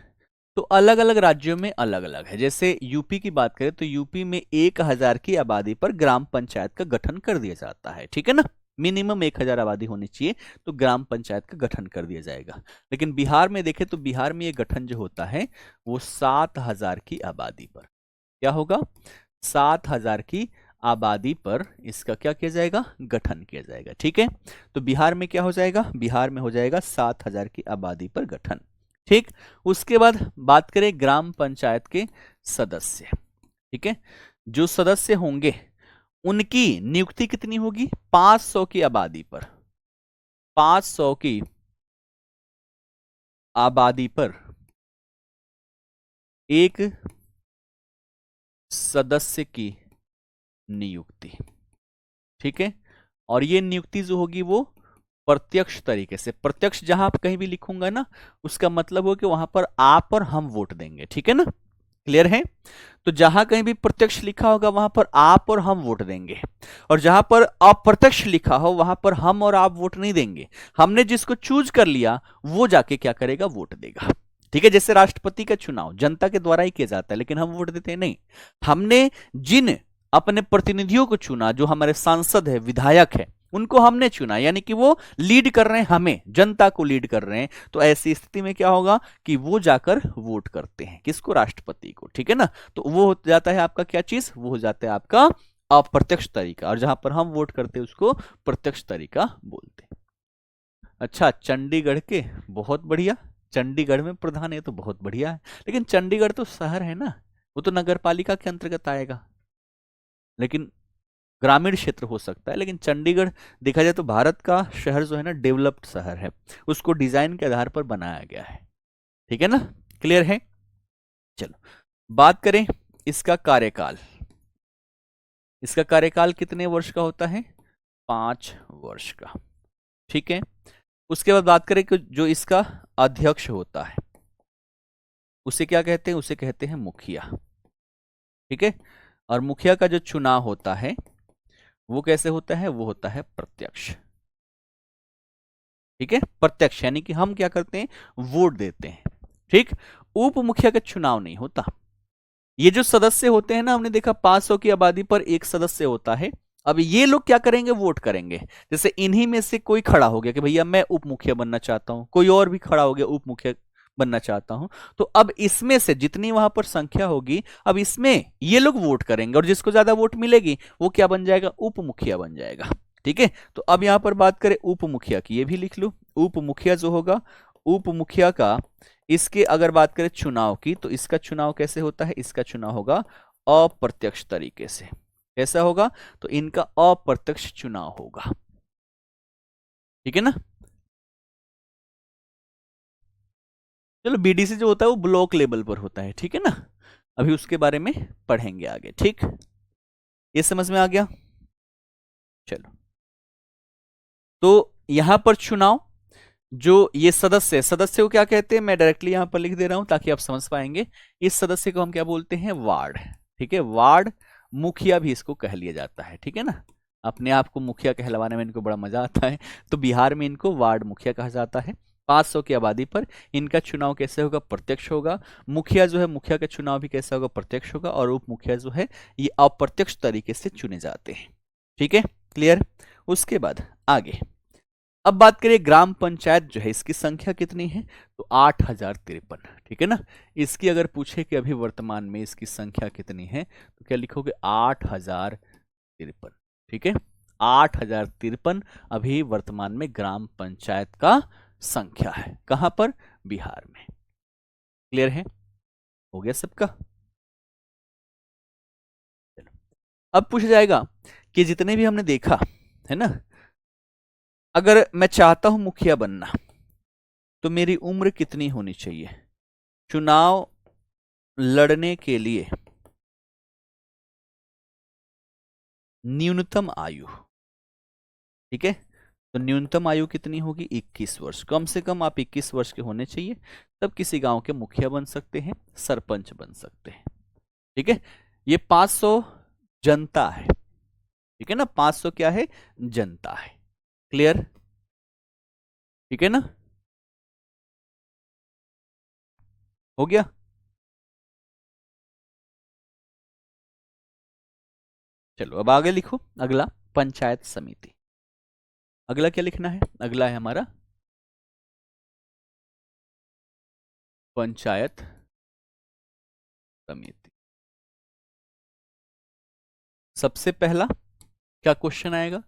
तो अलग अलग राज्यों में अलग अलग है। जैसे यूपी की बात करें तो यूपी में 1000 की आबादी पर ग्राम पंचायत का गठन कर दिया जाता है। ठीक है ना, मिनिमम 1000 आबादी होनी चाहिए तो ग्राम पंचायत का गठन कर दिया जाएगा। लेकिन बिहार में देखें तो बिहार में ये गठन जो होता है वो 7000 की आबादी पर, क्या होगा, 7000 की आबादी पर इसका क्या किया जाएगा, गठन किया जाएगा। ठीक है, तो बिहार में क्या हो जाएगा, बिहार में हो जाएगा 7000 की आबादी पर गठन। ठीक, उसके बाद बात करें ग्राम पंचायत के सदस्य। ठीक है, जो सदस्य होंगे उनकी नियुक्ति कितनी होगी, 500 की आबादी पर, 500 की आबादी पर एक सदस्य की नियुक्ति। ठीक है, और ये नियुक्ति जो होगी वो प्रत्यक्ष तरीके से, प्रत्यक्ष जहां आप कहीं भी लिखूंगा ना उसका मतलब हो कि वहां पर आप और हम वोट देंगे। ठीक है ना, क्लियर है। तो जहां कहीं भी प्रत्यक्ष लिखा होगा वहां पर आप और हम वोट देंगे, और जहां पर अप्रत्यक्ष लिखा हो वहां पर हम और आप वोट नहीं देंगे। हमने जिसको चूज कर लिया वो जाके क्या करेगा, वोट देगा। ठीक है, जैसे राष्ट्रपति का चुनाव जनता के द्वारा ही किया जाता है, लेकिन हम वोट देते नहीं। हमने जिन अपने प्रतिनिधियों को चुना, जो हमारे सांसद है, विधायक है, उनको हमने चुना, यानी कि वो लीड कर रहे हैं, हमें जनता को लीड कर रहे हैं। तो ऐसी स्थिति में क्या होगा कि वो जाकर वोट करते हैं, किसको, राष्ट्रपति को। ठीक है ना, तो वो हो जाता है आपका क्या चीज, वो हो जाता है आपका अप्रत्यक्ष तरीका, और जहां पर हम वोट करते हैं उसको प्रत्यक्ष तरीका बोलते हैं। अच्छा, चंडीगढ़ के, बहुत बढ़िया, चंडीगढ़ में प्रधान है तो बहुत बढ़िया है, लेकिन चंडीगढ़ तो शहर है ना, वो तो नगर पालिका के अंतर्गत आएगा, लेकिन ग्रामीण क्षेत्र हो सकता है। लेकिन चंडीगढ़ देखा जाए तो भारत का शहर जो है ना, डेवलप्ड शहर है, उसको डिजाइन के आधार पर बनाया गया है। ठीक है ना, क्लियर है। चलो बात करें इसका कार्यकाल। इसका कार्यकाल कितने वर्ष का होता है, 5 वर्ष का। ठीक है, उसके बाद बात करें कि जो इसका अध्यक्ष होता है उसे क्या कहते हैं, उसे कहते हैं मुखिया। ठीक है, और मुखिया का जो चुनाव होता है वो कैसे होता है, वो होता है प्रत्यक्ष। ठीक है, प्रत्यक्ष यानी कि हम क्या करते हैं, वोट देते हैं। ठीक, उप मुखिया का चुनाव नहीं होता। ये जो सदस्य होते हैं ना, हमने देखा 500 की आबादी पर एक सदस्य होता है। अब ये लोग क्या करेंगे, वोट करेंगे। जैसे इन्हीं में से कोई खड़ा हो गया कि भैया मैं उप मुखिया बनना चाहता हूं, कोई और भी खड़ा हो गया उप मुखिया बनना चाहता हूं, तो अब इसमें से जितनी वहां पर संख्या होगी, अब इसमें ये लोग वोट करेंगे और जिसको ज्यादा वोट मिलेगी वो क्या बन जाएगा, उप मुखिया बन जाएगा। ठीक है, तो अब यहां पर बात करें उप मुखिया की, ये भी लिख लो। उप मुखिया जो होगा, उप मुखिया का, इसके अगर बात करें चुनाव की, तो इसका चुनाव कैसे होता है, इसका चुनाव होगा अप्रत्यक्ष तरीके से। कैसा होगा, तो इनका अप्रत्यक्ष चुनाव होगा। ठीक है ना। चलो, बीडीसी जो होता है वो ब्लॉक लेवल पर होता है, ठीक है ना, अभी उसके बारे में पढ़ेंगे आगे। ठीक, ये समझ में आ गया। चलो, तो यहां पर चुनाव, जो ये सदस्य, सदस्य को क्या कहते हैं, मैं डायरेक्टली यहां पर लिख दे रहा हूं ताकि आप समझ पाएंगे। इस सदस्य को हम क्या बोलते हैं, वार्ड। ठीक है, वार्ड मुखिया भी इसको कह लिया जाता है। ठीक है ना, अपने आप को मुखिया कहलवाने में इनको बड़ा मजा आता है, तो बिहार में इनको वार्ड मुखिया कहा जाता है। 500 की आबादी पर इनका चुनाव कैसे होगा, प्रत्यक्ष होगा। मुखिया जो है, मुखिया का चुनाव भी कैसा होगा, प्रत्यक्ष होगा। और उप मुखिया जो है, ये अप्रत्यक्ष तरीके से चुने जाते हैं। ठीक है, क्लियर। उसके बाद आगे अब बात करिए ग्राम पंचायत जो है, इसकी संख्या कितनी है, तो 8053। ठीक है ना, इसकी अगर पूछे कि अभी वर्तमान में इसकी संख्या कितनी है, तो क्या लिखोगे, 8053। ठीक है, 8053 अभी वर्तमान में ग्राम पंचायत का संख्या है। कहां पर, बिहार में। क्लियर है, हो गया सबका। चलो, अब पूछा जाएगा कि जितने भी हमने देखा है ना, अगर मैं चाहता हूं मुखिया बनना, तो मेरी उम्र कितनी होनी चाहिए चुनाव लड़ने के लिए, न्यूनतम आयु। ठीक है, तो न्यूनतम आयु कितनी होगी, 21 वर्ष। कम से कम आप 21 वर्ष के होने चाहिए, तब किसी गांव के मुखिया बन सकते हैं, सरपंच बन सकते हैं। ठीक है, ये 500 जनता है। ठीक है ना, 500 क्या है, जनता है। क्लियर, ठीक है ना, हो गया। चलो, अब आगे लिखो अगला, पंचायत समिति। अगला क्या लिखना है, अगला है हमारा पंचायत समिति। सबसे पहला क्या क्वेश्चन आएगा,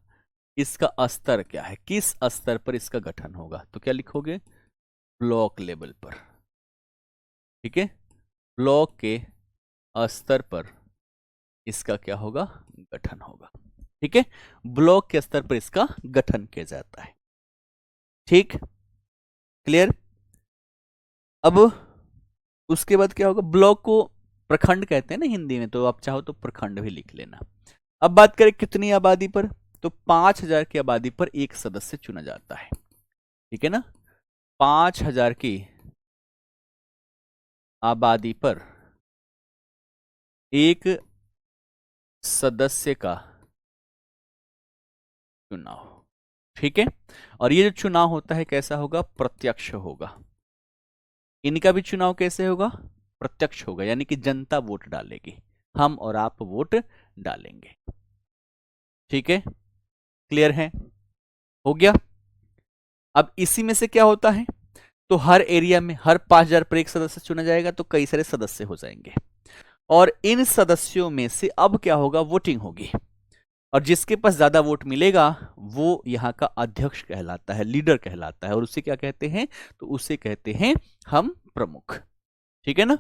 इसका स्तर क्या है, किस स्तर पर इसका गठन होगा, तो क्या लिखोगे, ब्लॉक लेवल पर। ठीक है, ब्लॉक के स्तर पर इसका क्या होगा, गठन होगा। ठीक है, ब्लॉक के स्तर पर इसका गठन किया जाता है। ठीक, क्लियर। अब उसके बाद क्या होगा, ब्लॉक को प्रखंड कहते हैं ना हिंदी में, तो आप चाहो तो प्रखंड भी लिख लेना। अब बात करें कितनी आबादी पर, तो 5000 की आबादी पर एक सदस्य चुना जाता है। ठीक है ना, 5000 की आबादी पर एक सदस्य का चुनाव। ठीक है, और ये जो चुनाव होता है कैसा होगा, प्रत्यक्ष होगा। इनका भी चुनाव कैसे होगा, प्रत्यक्ष होगा, यानी कि जनता वोट डालेगी, हम और आप वोट डालेंगे। ठीक है, क्लियर है, हो गया। अब इसी में से क्या होता है, तो हर एरिया में हर 5000 पर एक सदस्य चुना जाएगा, तो कई सारे सदस्य हो जाएंगे, और इन सदस्यों में से अब क्या होगा, वोटिंग होगी, और जिसके पास ज्यादा वोट मिलेगा वो यहाँ का अध्यक्ष कहलाता है, लीडर कहलाता है, और उसे क्या कहते हैं, तो उसे कहते हैं हम प्रमुख। ठीक है ना,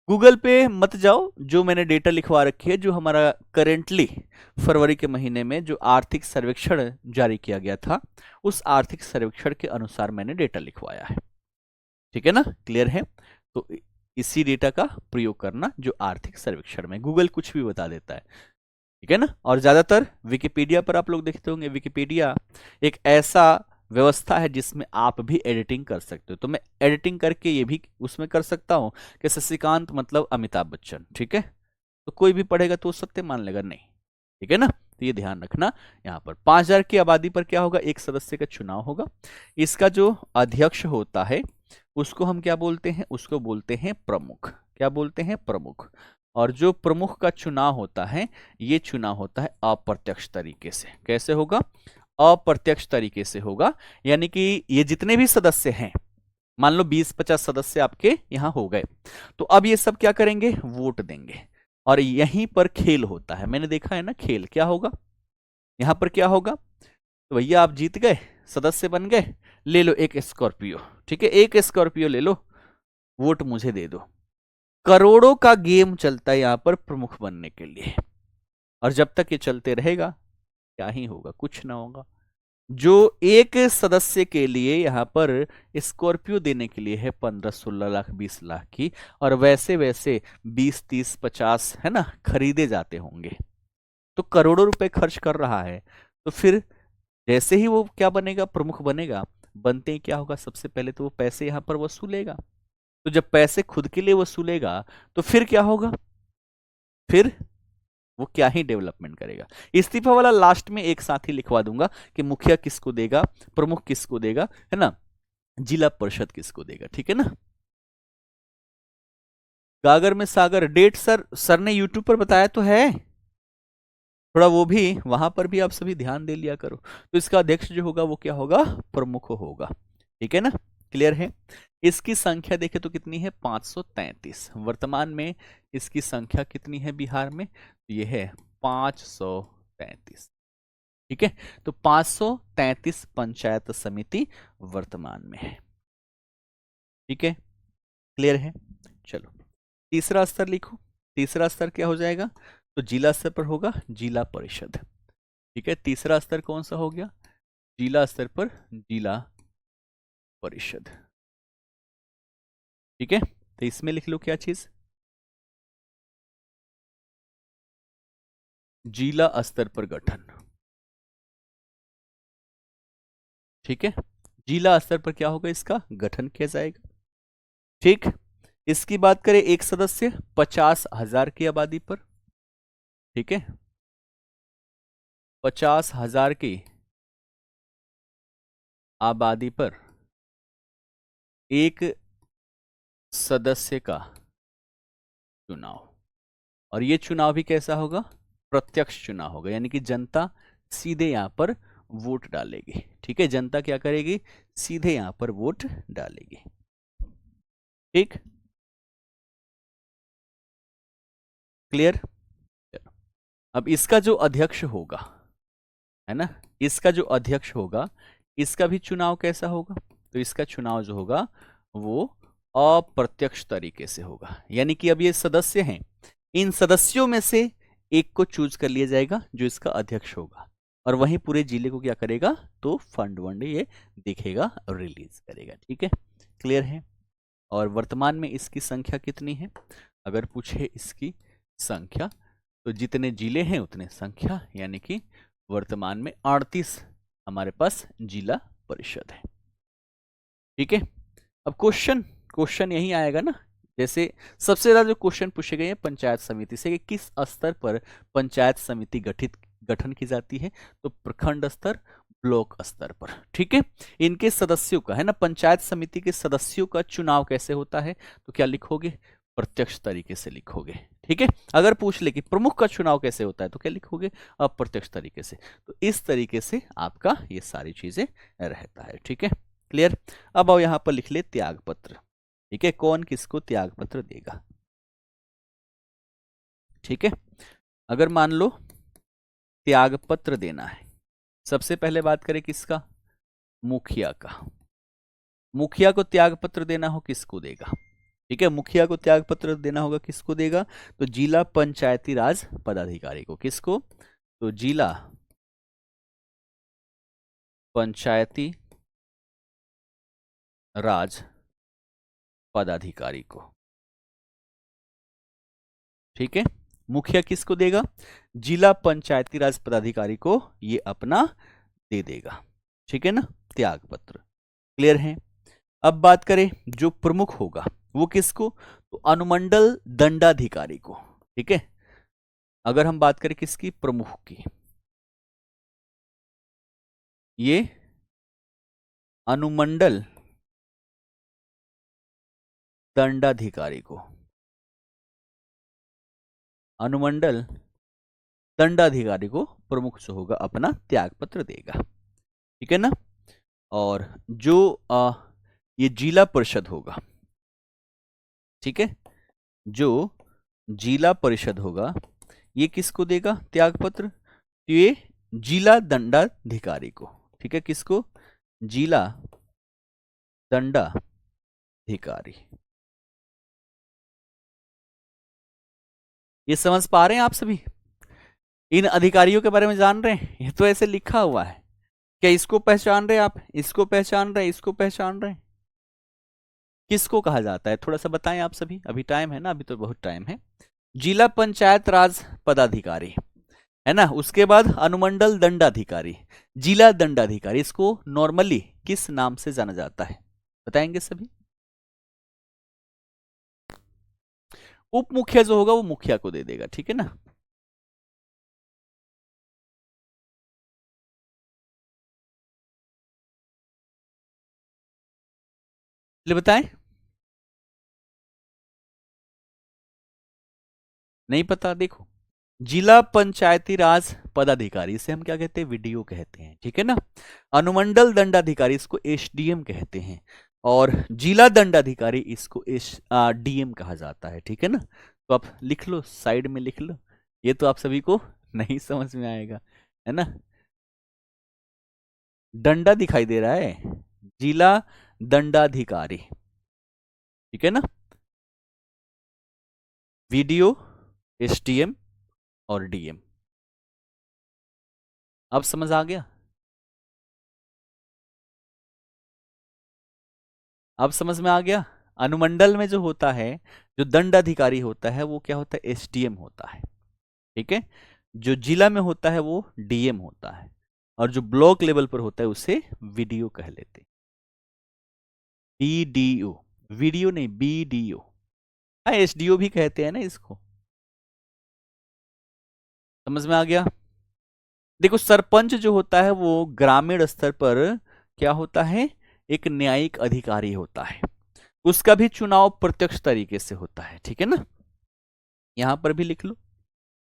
गूगल पे मत जाओ, जो मैंने डेटा लिखवा रखी है, जो हमारा करेंटली फरवरी के महीने में जो आर्थिक सर्वेक्षण जारी किया गया था, उस आर्थिक सर्वेक्षण के अनुसार मैंने डेटा लिखवाया है। ठीक है ना, क्लियर है, तो इसी डेटा का प्रयोग करना, जो आर्थिक सर्वेक्षण में गूगल कुछ भी बता देता है। ठीक है ना, और ज्यादातर विकिपीडिया पर आप लोग देखते होंगे, विकिपीडिया एक ऐसा व्यवस्था है जिसमें आप भी एडिटिंग कर सकते हो, तो मैं एडिटिंग करके ये भी उसमें कर सकता हूं कि शशिकांत मतलब अमिताभ बच्चन। ठीक है, तो कोई भी पढ़ेगा तो वो सत्य मान लेगा नहीं। ठीक है ना, तो ये ध्यान रखना। यहाँ पर 5000 की आबादी पर क्या होगा, एक सदस्य का चुनाव होगा। इसका जो अध्यक्ष होता है उसको हम क्या बोलते हैं, उसको बोलते हैं प्रमुख। क्या बोलते हैं, प्रमुख। और जो प्रमुख का चुनाव होता है, ये चुनाव होता है अप्रत्यक्ष तरीके से। कैसे होगा, अप्रत्यक्ष तरीके से होगा। यानी कि ये जितने भी सदस्य हैं, मान लो 20-50 सदस्य आपके यहाँ हो गए, तो अब ये सब क्या करेंगे, वोट देंगे। और यहीं पर खेल होता है, मैंने देखा है ना खेल। क्या होगा यहाँ पर, क्या होगा, तो भैया आप जीत गए, सदस्य बन गए, ले लो एक स्कॉर्पियो। ठीक है, एक स्कॉर्पियो ले लो, वोट मुझे दे दो। करोड़ों का गेम चलता है यहाँ पर प्रमुख बनने के लिए। और जब तक ये चलते रहेगा, क्या ही होगा, कुछ ना होगा। जो एक सदस्य के लिए यहाँ पर स्कॉर्पियो देने के लिए है 15-16 लाख 20 लाख की, और वैसे वैसे 20-30-50 है ना खरीदे जाते होंगे, तो करोड़ों रुपए खर्च कर रहा है। तो फिर जैसे ही वो क्या बनेगा, प्रमुख बनेगा, बनते ही क्या होगा, सबसे पहले तो वो पैसे यहाँ पर वसूलेगा। तो जब पैसे खुद के लिए वसूलेगा, तो फिर क्या होगा, फिर वो क्या ही डेवलपमेंट करेगा। इस्तीफा वाला लास्ट में एक साथ ही लिखवा दूंगा कि मुखिया किसको देगा, प्रमुख किसको देगा, है ना, जिला परिषद किसको देगा। ठीक है ना। गागर में सागर, डेट सर ने यूट्यूब पर बताया तो है, थोड़ा वो भी वहां पर भी आप सभी ध्यान दे लिया करो। तो इसका अध्यक्ष जो होगा वो क्या होगा, प्रमुख होगा। ठीक है ना, क्लियर है। इसकी संख्या देखे तो कितनी है, 533। वर्तमान में इसकी संख्या कितनी है बिहार में, ये है 533। ठीक है, तो 533 पंचायत समिति वर्तमान में है। ठीक है, क्लियर है। चलो तीसरा स्तर लिखो। तीसरा स्तर क्या हो जाएगा, तो जिला स्तर पर होगा जिला परिषद। ठीक है, तीसरा स्तर कौन सा हो गया, जिला स्तर पर जिला परिषद। ठीक है, तो इसमें लिख लो क्या चीज, जिला स्तर पर गठन। ठीक है, जिला स्तर पर क्या होगा, इसका गठन किया जाएगा। ठीक, इसकी बात करें, एक सदस्य 50,000 की आबादी पर। ठीक है, 50,000 की आबादी पर एक सदस्य का चुनाव। और ये चुनाव भी कैसा होगा, प्रत्यक्ष चुनाव होगा, यानी कि जनता सीधे यहां पर वोट डालेगी। ठीक है, जनता क्या करेगी, सीधे यहां पर वोट डालेगी। ठीक, क्लियर। अब इसका जो अध्यक्ष होगा, है ना, इसका जो अध्यक्ष होगा, इसका भी चुनाव कैसा होगा, तो इसका चुनाव जो होगा वो अप्रत्यक्ष तरीके से होगा। यानी कि अब ये सदस्य हैं, इन सदस्यों में से एक को चूज कर लिया जाएगा जो इसका अध्यक्ष होगा, और वहीं पूरे जिले को क्या करेगा, तो फंड वंड ये दिखेगा और रिलीज करेगा। ठीक है, क्लियर है। और वर्तमान में इसकी संख्या कितनी है, अगर पूछे इसकी संख्या, तो जितने जिले हैं उतने संख्या, यानी कि वर्तमान में 38 हमारे पास जिला परिषद है। ठीक है, अब क्वेश्चन यही आएगा ना, जैसे सबसे ज्यादा जो क्वेश्चन पूछे गए हैं पंचायत समिति से, कि किस स्तर पर पंचायत समिति गठन की जाती है, तो प्रखंड स्तर, ब्लॉक स्तर पर। ठीक है, इनके सदस्यों का, है ना, पंचायत समिति के सदस्यों का चुनाव कैसे होता है, तो क्या लिखोगे, प्रत्यक्ष तरीके से लिखोगे। ठीक है, अगर पूछ ले कि प्रमुख का चुनाव कैसे होता है, तो क्या लिखोगे, अप्रत्यक्ष तरीके से। तो इस तरीके से आपका ये सारी चीजें रहता है। ठीक है, क्लियर। अब आओ यहां पर लिख ले त्याग पत्र। ठीक है, कौन किसको त्याग पत्र देगा। ठीक है, अगर मान लो त्याग पत्र देना है, सबसे पहले बात करें किसका, मुखिया का। मुखिया को त्याग पत्र देना हो, किसको देगा। ठीक है, मुखिया को त्याग पत्र देना होगा, किसको देगा, तो जिला पंचायती राज पदाधिकारी को। किसको, तो जिला पंचायती राज पदाधिकारी को। ठीक है, मुखिया किसको देगा, जिला पंचायती राज पदाधिकारी को ये अपना दे देगा। ठीक है ना, त्याग पत्र। क्लियर है। अब बात करें जो प्रमुख होगा वो किसको, तो अनुमंडल दंडाधिकारी को। ठीक है, अगर हम बात करें किसकी, प्रमुख की, ये अनुमंडल दंडाधिकारी को, अनुमंडल दंडाधिकारी को प्रमुख जो होगा अपना त्याग पत्र देगा, ठीक है ना। और जो ये जिला परिषद होगा, ठीक है, जो जिला परिषद होगा ये किसको देगा त्याग पत्र, तो ये जिला दंडाधिकारी को, ठीक है, किसको, जिला दंडाधिकारी। ये समझ पा रहे हैं आप सभी, इन अधिकारियों के बारे में जान रहे हैं, ये तो ऐसे लिखा हुआ है, क्या इसको पहचान रहे हैं आप, इसको पहचान रहे हैं, इसको पहचान रहे हैं, किसको कहा जाता है थोड़ा सा बताएं आप सभी, अभी टाइम है ना, अभी तो बहुत टाइम है। जिला पंचायत राज पदाधिकारी है ना, उसके बाद अनुमंडल दंडाधिकारी, जिला दंडाधिकारी, इसको नॉर्मली किस नाम से जाना जाता है बताएंगे सभी। उप मुखिया जो होगा वो मुखिया को दे देगा, ठीक है ना। चलिए बताएं, नहीं पता, देखो जिला पंचायती राज पदाधिकारी इसे हम क्या कहते हैं, वीडीओ कहते हैं, ठीक है ना। अनुमंडल दंडाधिकारी इसको एसडीएम कहते हैं, और जिला दंडाधिकारी इसको डीएम कहा जाता है, ठीक है ना। तो आप लिख लो, साइड में लिख लो, ये तो आप सभी को नहीं समझ में आएगा, है ना। डंडा दिखाई दे रहा है, जिला दंडाधिकारी, ठीक है ना, वीडियो, एसडीएम और डीएम। अब समझ आ गया, अब समझ में आ गया। अनुमंडल में जो होता है, जो दंडाधिकारी होता है वो क्या होता है, एसडीएम होता है, ठीक है। जो जिला में होता है वो डीएम होता है, और जो ब्लॉक लेवल पर होता है उसे वीडियो कह लेते हैं, बीडीओ, वीडियो नहीं बीडीओ, हाँ एसडीओ भी कहते हैं ना इसको, समझ में आ गया। देखो सरपंच जो होता है वो ग्रामीण स्तर पर क्या होता है, एक न्यायिक अधिकारी होता है, उसका भी चुनाव प्रत्यक्ष तरीके से होता है, ठीक है ना। यहां पर भी लिख लो,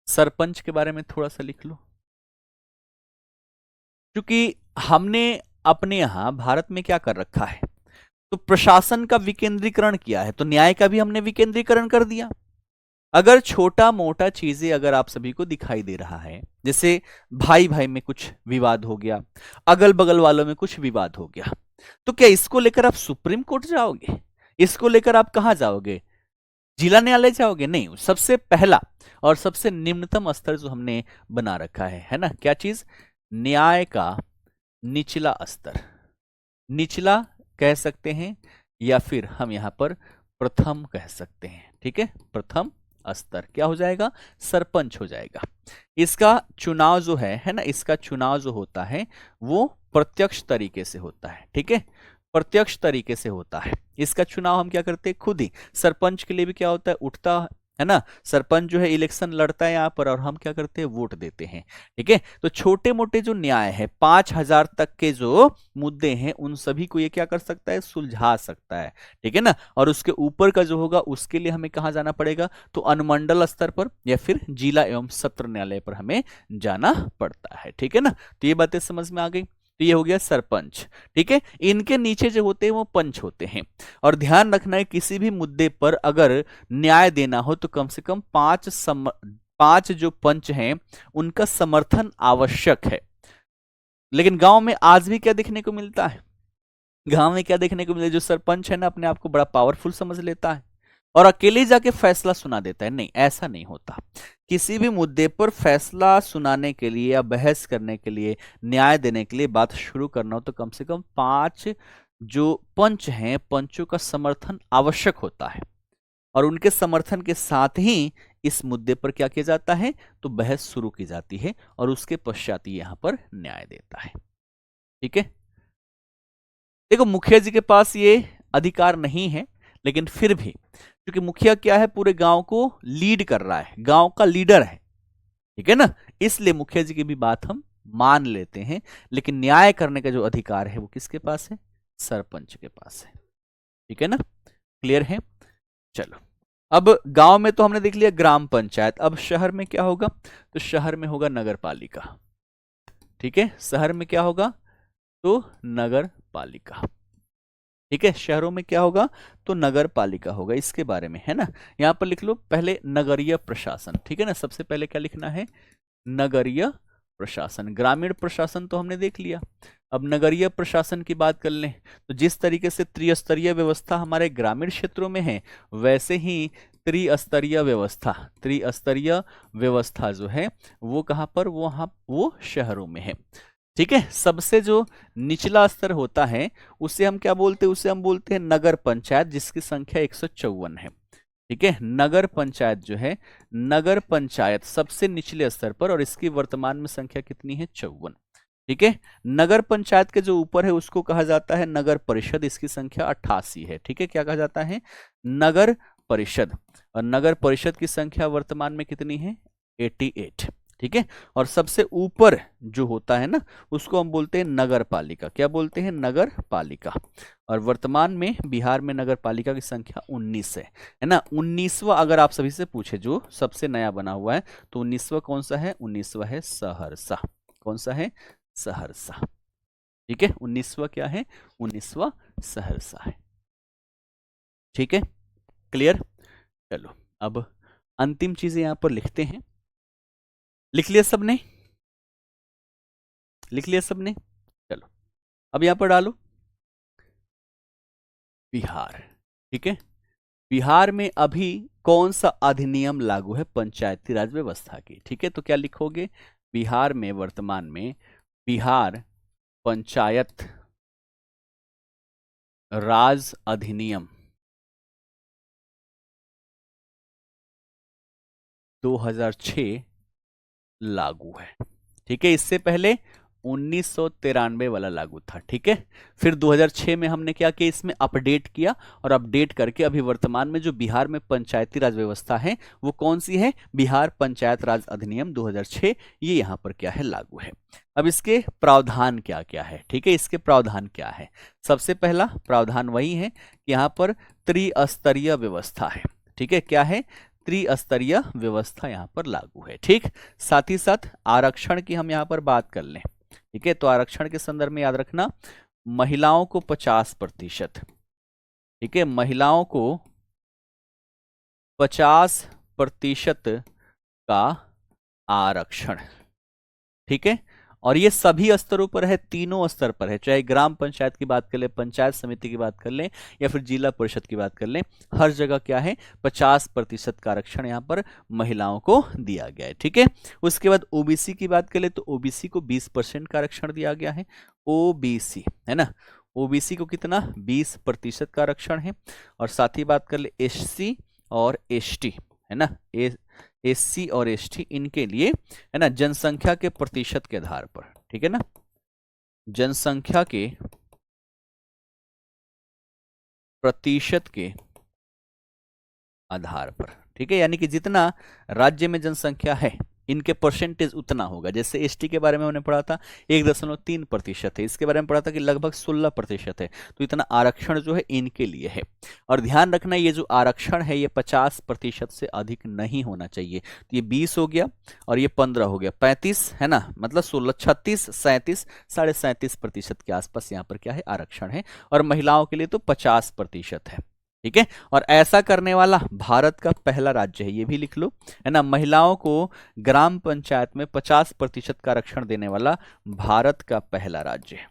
सरपंच के बारे में थोड़ा सा लिख लो, क्योंकि हमने अपने यहां भारत में क्या कर रखा है, तो प्रशासन का विकेंद्रीकरण किया है, तो न्याय का भी हमने विकेंद्रीकरण कर दिया। अगर छोटा मोटा चीजें अगर आप सभी को दिखाई दे रहा है, जैसे भाई भाई में कुछ विवाद हो गया, अगल बगल वालों में कुछ विवाद हो गया, तो क्या इसको लेकर आप सुप्रीम कोर्ट जाओगे, इसको लेकर आप कहां जाओगे, जिला न्यायालय जाओगे, नहीं। सबसे पहला और सबसे निम्नतम स्तर जो हमने बना रखा है ना, क्या चीज, न्याय का निचला स्तर, निचला कह सकते हैं, या फिर हम यहां पर प्रथम कह सकते हैं, ठीक है। प्रथम स्तर क्या हो जाएगा, सरपंच हो जाएगा। इसका चुनाव जो है ना, इसका चुनाव जो होता है वो प्रत्यक्ष तरीके से होता है, ठीक है, प्रत्यक्ष तरीके से होता है। इसका चुनाव हम क्या करते हैं, खुद ही। सरपंच के लिए भी क्या होता है, उठता है ना, सरपंच जो है इलेक्शन लड़ता है यहाँ पर, और हम क्या करते हैं, वोट देते हैं, ठीक है। तो छोटे मोटे जो न्याय है, 5,000 तक के जो मुद्दे हैं उन सभी को ये क्या कर सकता है, सुलझा सकता है, ठीक है ना। और उसके ऊपर का जो होगा उसके लिए हमें कहाँ जाना पड़ेगा, तो अनुमंडल स्तर पर या फिर जिला एवं सत्र न्यायालय पर हमें जाना पड़ता है, ठीक है ना। तो ये बातें समझ में आ गई। तो ये हो गया सरपंच, ठीक है। इनके नीचे जो होते हैं वो पंच होते हैं, और ध्यान रखना है किसी भी मुद्दे पर अगर न्याय देना हो तो कम से कम 5 जो पंच हैं उनका समर्थन आवश्यक है। लेकिन गांव में आज भी क्या देखने को मिलता है, गांव में क्या देखने को मिलता है, जो सरपंच है ना अपने आप को बड़ा पावरफुल समझ लेता है और अकेले जाके फैसला सुना देता है। नहीं, ऐसा नहीं होता। किसी भी मुद्दे पर फैसला सुनाने के लिए या बहस करने के लिए, न्याय देने के लिए बात शुरू करना हो तो कम से कम 5 जो पंच हैं, पंचों का समर्थन आवश्यक होता है, और उनके समर्थन के साथ ही इस मुद्दे पर क्या किया जाता है, तो बहस शुरू की जाती है, और उसके पश्चात यहां पर न्याय देता है, ठीक है। देखो मुखिया जी के पास ये अधिकार नहीं है, लेकिन फिर भी क्योंकि मुखिया क्या है, पूरे गांव को लीड कर रहा है, गांव का लीडर है, ठीक है ना, इसलिए मुखिया जी की भी बात हम मान लेते हैं, लेकिन न्याय करने का जो अधिकार है वो किसके पास है? सरपंच के पास है। ठीक है ना, क्लियर है? चलो, अब गांव में तो हमने देख लिया ग्राम पंचायत, अब शहर में क्या होगा? तो शहर में होगा नगर पालिका। ठीक है, शहर में क्या होगा? तो नगर पालिका। ठीक है, शहरों में क्या होगा? तो नगर पालिका होगा, इसके बारे में है ना। यहां पर लिख लो पहले नगरीय प्रशासन। ठीक है ना, सबसे पहले क्या लिखना है? नगरीय प्रशासन। ग्रामीण प्रशासन तो हमने देख लिया, अब नगरीय प्रशासन की बात कर लें। तो जिस तरीके से त्रिस्तरीय व्यवस्था हमारे ग्रामीण क्षेत्रों में है, वैसे ही त्रिस्तरीय व्यवस्था जो है वो कहां पर? वो शहरों में है। ठीक है, सबसे जो निचला स्तर होता है उसे हम क्या बोलते हैं? उसे हम बोलते हैं नगर पंचायत, जिसकी संख्या 154 है। ठीक है, नगर पंचायत जो है, नगर पंचायत सबसे निचले स्तर पर, और इसकी वर्तमान में संख्या कितनी है? 54। ठीक है, नगर पंचायत के जो ऊपर है उसको कहा जाता है नगर परिषद, इसकी संख्या 88 है। ठीक है, क्या कहा जाता है? नगर परिषद। और नगर परिषद की संख्या वर्तमान में कितनी है? 88। ठीक है, और सबसे ऊपर जो होता है ना उसको हम बोलते हैं नगर पालिका। क्या बोलते हैं? नगर पालिका। और वर्तमान में बिहार में नगर पालिका की संख्या 19 है ना। 19वां अगर आप सभी से पूछे, जो सबसे नया बना हुआ है, तो 19वां कौन सा है? 19वां है सहरसा। कौन सा है? सहरसा। ठीक है, 19वां क्या है? 19वां सहरसा है। ठीक है, क्लियर? चलो, अब अंतिम चीजें यहां पर लिखते हैं। लिख लिया सबने? लिख लिया सबने? चलो, अब यहां पर डालो बिहार। ठीक है, बिहार में अभी कौन सा अधिनियम लागू है पंचायती राज व्यवस्था की? ठीक है, तो क्या लिखोगे? बिहार में वर्तमान में बिहार पंचायत राज अधिनियम 2006 लागू है। ठीक है, इससे पहले 1993 वाला लागू था। ठीक है, फिर 2006 में हमने क्या किया? इसमें अपडेट किया, और अपडेट करके अभी वर्तमान में जो बिहार में पंचायती राज व्यवस्था है वो कौन सी है? बिहार पंचायत राज अधिनियम 2006, ये यहाँ पर क्या है? लागू है। अब इसके प्रावधान क्या क्या है? ठीक है, इसके प्रावधान क्या है? सबसे पहला प्रावधान वही है कि यहाँ पर त्रिस्तरीय व्यवस्था है। ठीक है, क्या है? त्रिस्तरीय व्यवस्था यहाँ पर लागू है। ठीक, साथ ही साथ आरक्षण की हम यहाँ पर बात कर लें। ठीक है, तो आरक्षण के संदर्भ में याद रखना, महिलाओं को 50%। ठीक है, महिलाओं को 50% का आरक्षण। ठीक है, और ये सभी स्तरों पर है, तीनों स्तर पर है, चाहे ग्राम पंचायत की बात कर ले, पंचायत समिति की बात कर लें, या फिर जिला परिषद की बात कर लें, हर जगह क्या है? 50% का आरक्षण यहाँ पर महिलाओं को दिया गया है। ठीक है, उसके बाद ओबीसी की बात कर ले, तो ओबीसी को 20% का आरक्षण दिया गया है। ओबीसी है ना, ओबीसी को कितना? 20% का आरक्षण है। और साथ ही बात कर ले एससी और एसटी, है ना, एससी और एसटी, इनके लिए है ना जनसंख्या के प्रतिशत के आधार पर। ठीक है ना, जनसंख्या के प्रतिशत के आधार पर। ठीक है, यानी कि जितना राज्य में जनसंख्या है इनके परसेंटेज उतना होगा। जैसे एसटी के बारे में हमने पढ़ा था 1.3% है, इसके बारे में पढ़ा था कि लगभग 16% है। तो इतना आरक्षण जो है इनके लिए है। और ध्यान रखना, ये जो आरक्षण है ये 50% से अधिक नहीं होना चाहिए। तो ये 20 हो गया, और ये 15 हो गया, 35 है ना, मतलब 16, 36, 37, 37.5% के आसपास यहाँ पर क्या है? आरक्षण है। और महिलाओं के लिए तो 50% है। ठीक है, और ऐसा करने वाला भारत का पहला राज्य है, ये भी लिख लो, है ना। महिलाओं को ग्राम पंचायत में 50% का आरक्षण देने वाला भारत का पहला राज्य है।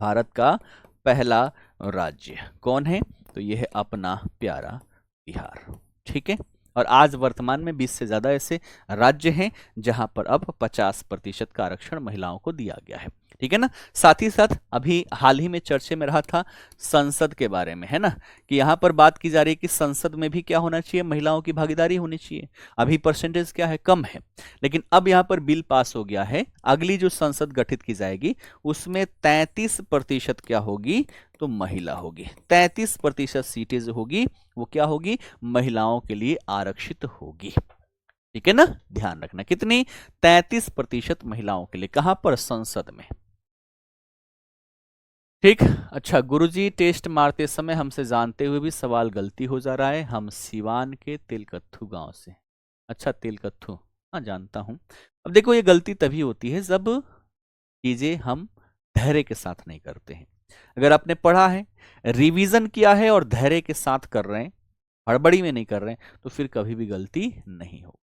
भारत का पहला राज्य कौन है? तो ये है अपना प्यारा बिहार। ठीक है, और आज वर्तमान में 20 से ज्यादा ऐसे राज्य हैं जहां पर अब 50% का आरक्षण महिलाओं को दिया गया है। ठीक है ना, साथ ही साथ अभी हाल ही में चर्चे में रहा था संसद के बारे में, है ना, कि यहाँ पर बात की जा रही है कि संसद में भी क्या होना चाहिए? महिलाओं की भागीदारी होनी चाहिए। अभी परसेंटेज क्या है? कम है, लेकिन अब यहाँ पर बिल पास हो गया है। अगली जो संसद गठित की जाएगी उसमें 33% क्या होगी? तो महिला होगी। 33% सीटें जो होगी वो क्या होगी? महिलाओं के लिए आरक्षित होगी। ठीक है ना, ध्यान रखना। कितनी? 33% महिलाओं के लिए। कहां पर? संसद में। ठीक। अच्छा, गुरुजी टेस्ट मारते समय हमसे जानते हुए भी सवाल गलती हो जा रहा है। हम सिवान के तेलकत्थू गांव से। अच्छा, तेलकत्थू, हाँ जानता हूं। अब देखो, ये गलती तभी होती है जब चीजें हम धैर्य के साथ नहीं करते हैं। अगर आपने पढ़ा है, रिवीजन किया है और धैर्य के साथ कर रहे हैं, हड़बड़ी में नहीं कर रहे हैं, तो फिर कभी भी गलती नहीं हो।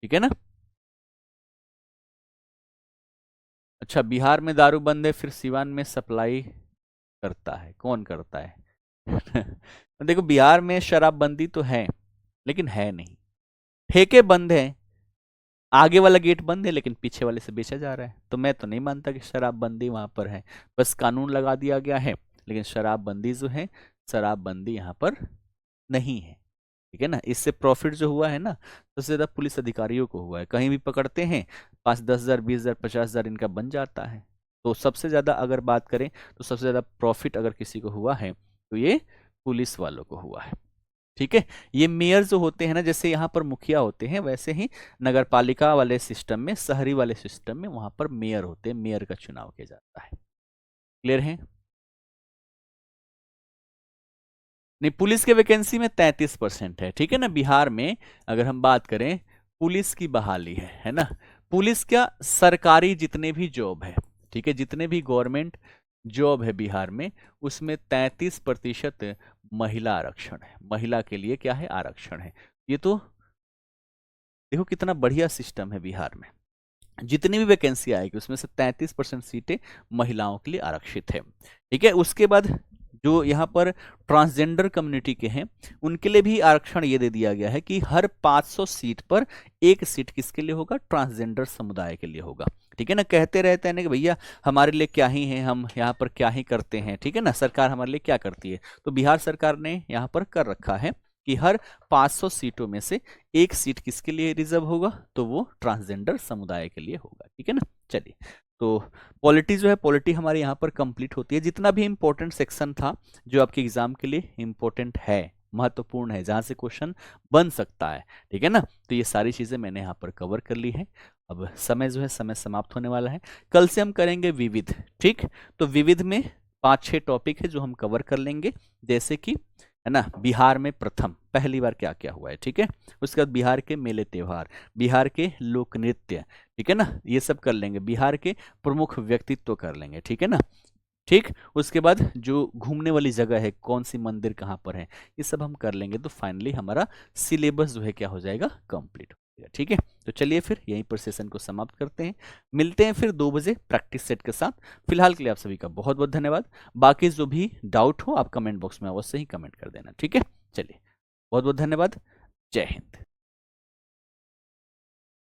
ठीक है ना। अच्छा, बिहार में दारू बंद है, फिर सिवान में सप्लाई करता है, कौन करता है? देखो, बिहार में शराबबंदी तो है, लेकिन है नहीं। ठेके बंद हैं, आगे वाला गेट बंद है, लेकिन पीछे वाले से बेचा जा रहा है। तो मैं तो नहीं मानता कि शराबबंदी वहां पर है। बस कानून लगा दिया गया है, लेकिन शराबबंदी जो है, शराबबंदी यहाँ पर नहीं है। ठीक है ना। इससे प्रॉफिट जो हुआ है ना, सबसे ज्यादा पुलिस अधिकारियों को हुआ है। कहीं भी पकड़ते हैं, 5-10 हज़ार, 20 हज़ार, 50 हज़ार इनका बन जाता है। तो सबसे ज्यादा अगर बात करें, तो सबसे ज्यादा प्रॉफिट अगर किसी को हुआ है, तो ये पुलिस वालों को हुआ है। ठीक है। ये मेयर जो होते हैं ना, जैसे यहाँ पर मुखिया होते हैं, वैसे ही नगर पालिका वाले सिस्टम में, शहरी वाले सिस्टम में, वहां पर मेयर होते हैं। मेयर का चुनाव किया जाता है। क्लियर है? नहीं, पुलिस के वैकेंसी में 33% है। ठीक है ना। बिहार में अगर हम बात करें, पुलिस की बहाली है ना। पुलिस क्या, सरकारी जितने भी जॉब है, ठीक है, जितने भी गवर्नमेंट जॉब है बिहार में, उसमें 33% महिला आरक्षण है। महिला के लिए क्या है? आरक्षण है। ये तो देखो कितना बढ़िया सिस्टम है बिहार में। जितनी भी वैकेंसी आएगी, उसमें से 33% सीटें महिलाओं के लिए आरक्षित है। ठीक है। उसके बाद जो यहाँ पर ट्रांसजेंडर कम्युनिटी के हैं, उनके लिए भी आरक्षण ये दे दिया गया है कि हर 500 सीट पर एक सीट किसके लिए होगा? ट्रांसजेंडर समुदाय के लिए होगा। ठीक है ना। कहते रहते हैं ना कि भैया हमारे लिए क्या ही है, हम यहाँ पर क्या ही करते हैं। ठीक है ना, सरकार हमारे लिए क्या करती है? तो बिहार सरकार ने यहाँ पर कर रखा है कि हर 500 सीटों में से एक सीट किसके लिए रिजर्व होगा? तो वो ट्रांसजेंडर समुदाय के लिए होगा। ठीक है ना। चलिए, तो पॉलिटी जो है, पॉलिटी हमारे यहाँ पर कंप्लीट होती है। जितना भी इंपॉर्टेंट सेक्शन था, जो आपके एग्जाम के लिए इंपॉर्टेंट है, महत्वपूर्ण है, जहां से क्वेश्चन बन सकता है, ठीक है ना, तो ये सारी चीजें मैंने यहाँ पर कवर कर ली है। अब समय जो है, समय समाप्त होने वाला है। कल से हम करेंगे विविध। ठीक। तो विविध में 5-6 टॉपिक है जो हम कवर कर लेंगे, जैसे कि, है ना, बिहार में प्रथम पहली बार क्या क्या हुआ है। ठीक है। उसके बाद बिहार के मेले त्योहार, बिहार के लोक नृत्य, ठीक है ना, ये सब कर लेंगे। बिहार के प्रमुख व्यक्तित्व कर लेंगे। ठीक है ना। ठीक। उसके बाद जो घूमने वाली जगह है, कौन सी मंदिर कहाँ पर है, ये सब हम कर लेंगे। तो फाइनली हमारा सिलेबस जो है क्या हो जाएगा? कंप्लीट हो जाएगा। ठीक है। तो चलिए फिर यहीं पर सेशन को समाप्त करते हैं। मिलते हैं फिर 2 बजे प्रैक्टिस सेट के साथ। फिलहाल के लिए आप सभी का बहुत बहुत धन्यवाद। बाकी जो भी डाउट हो, आप कमेंट बॉक्स में अवश्य ही कमेंट कर देना। ठीक है। चलिए, बहुत बहुत धन्यवाद। जय हिंद।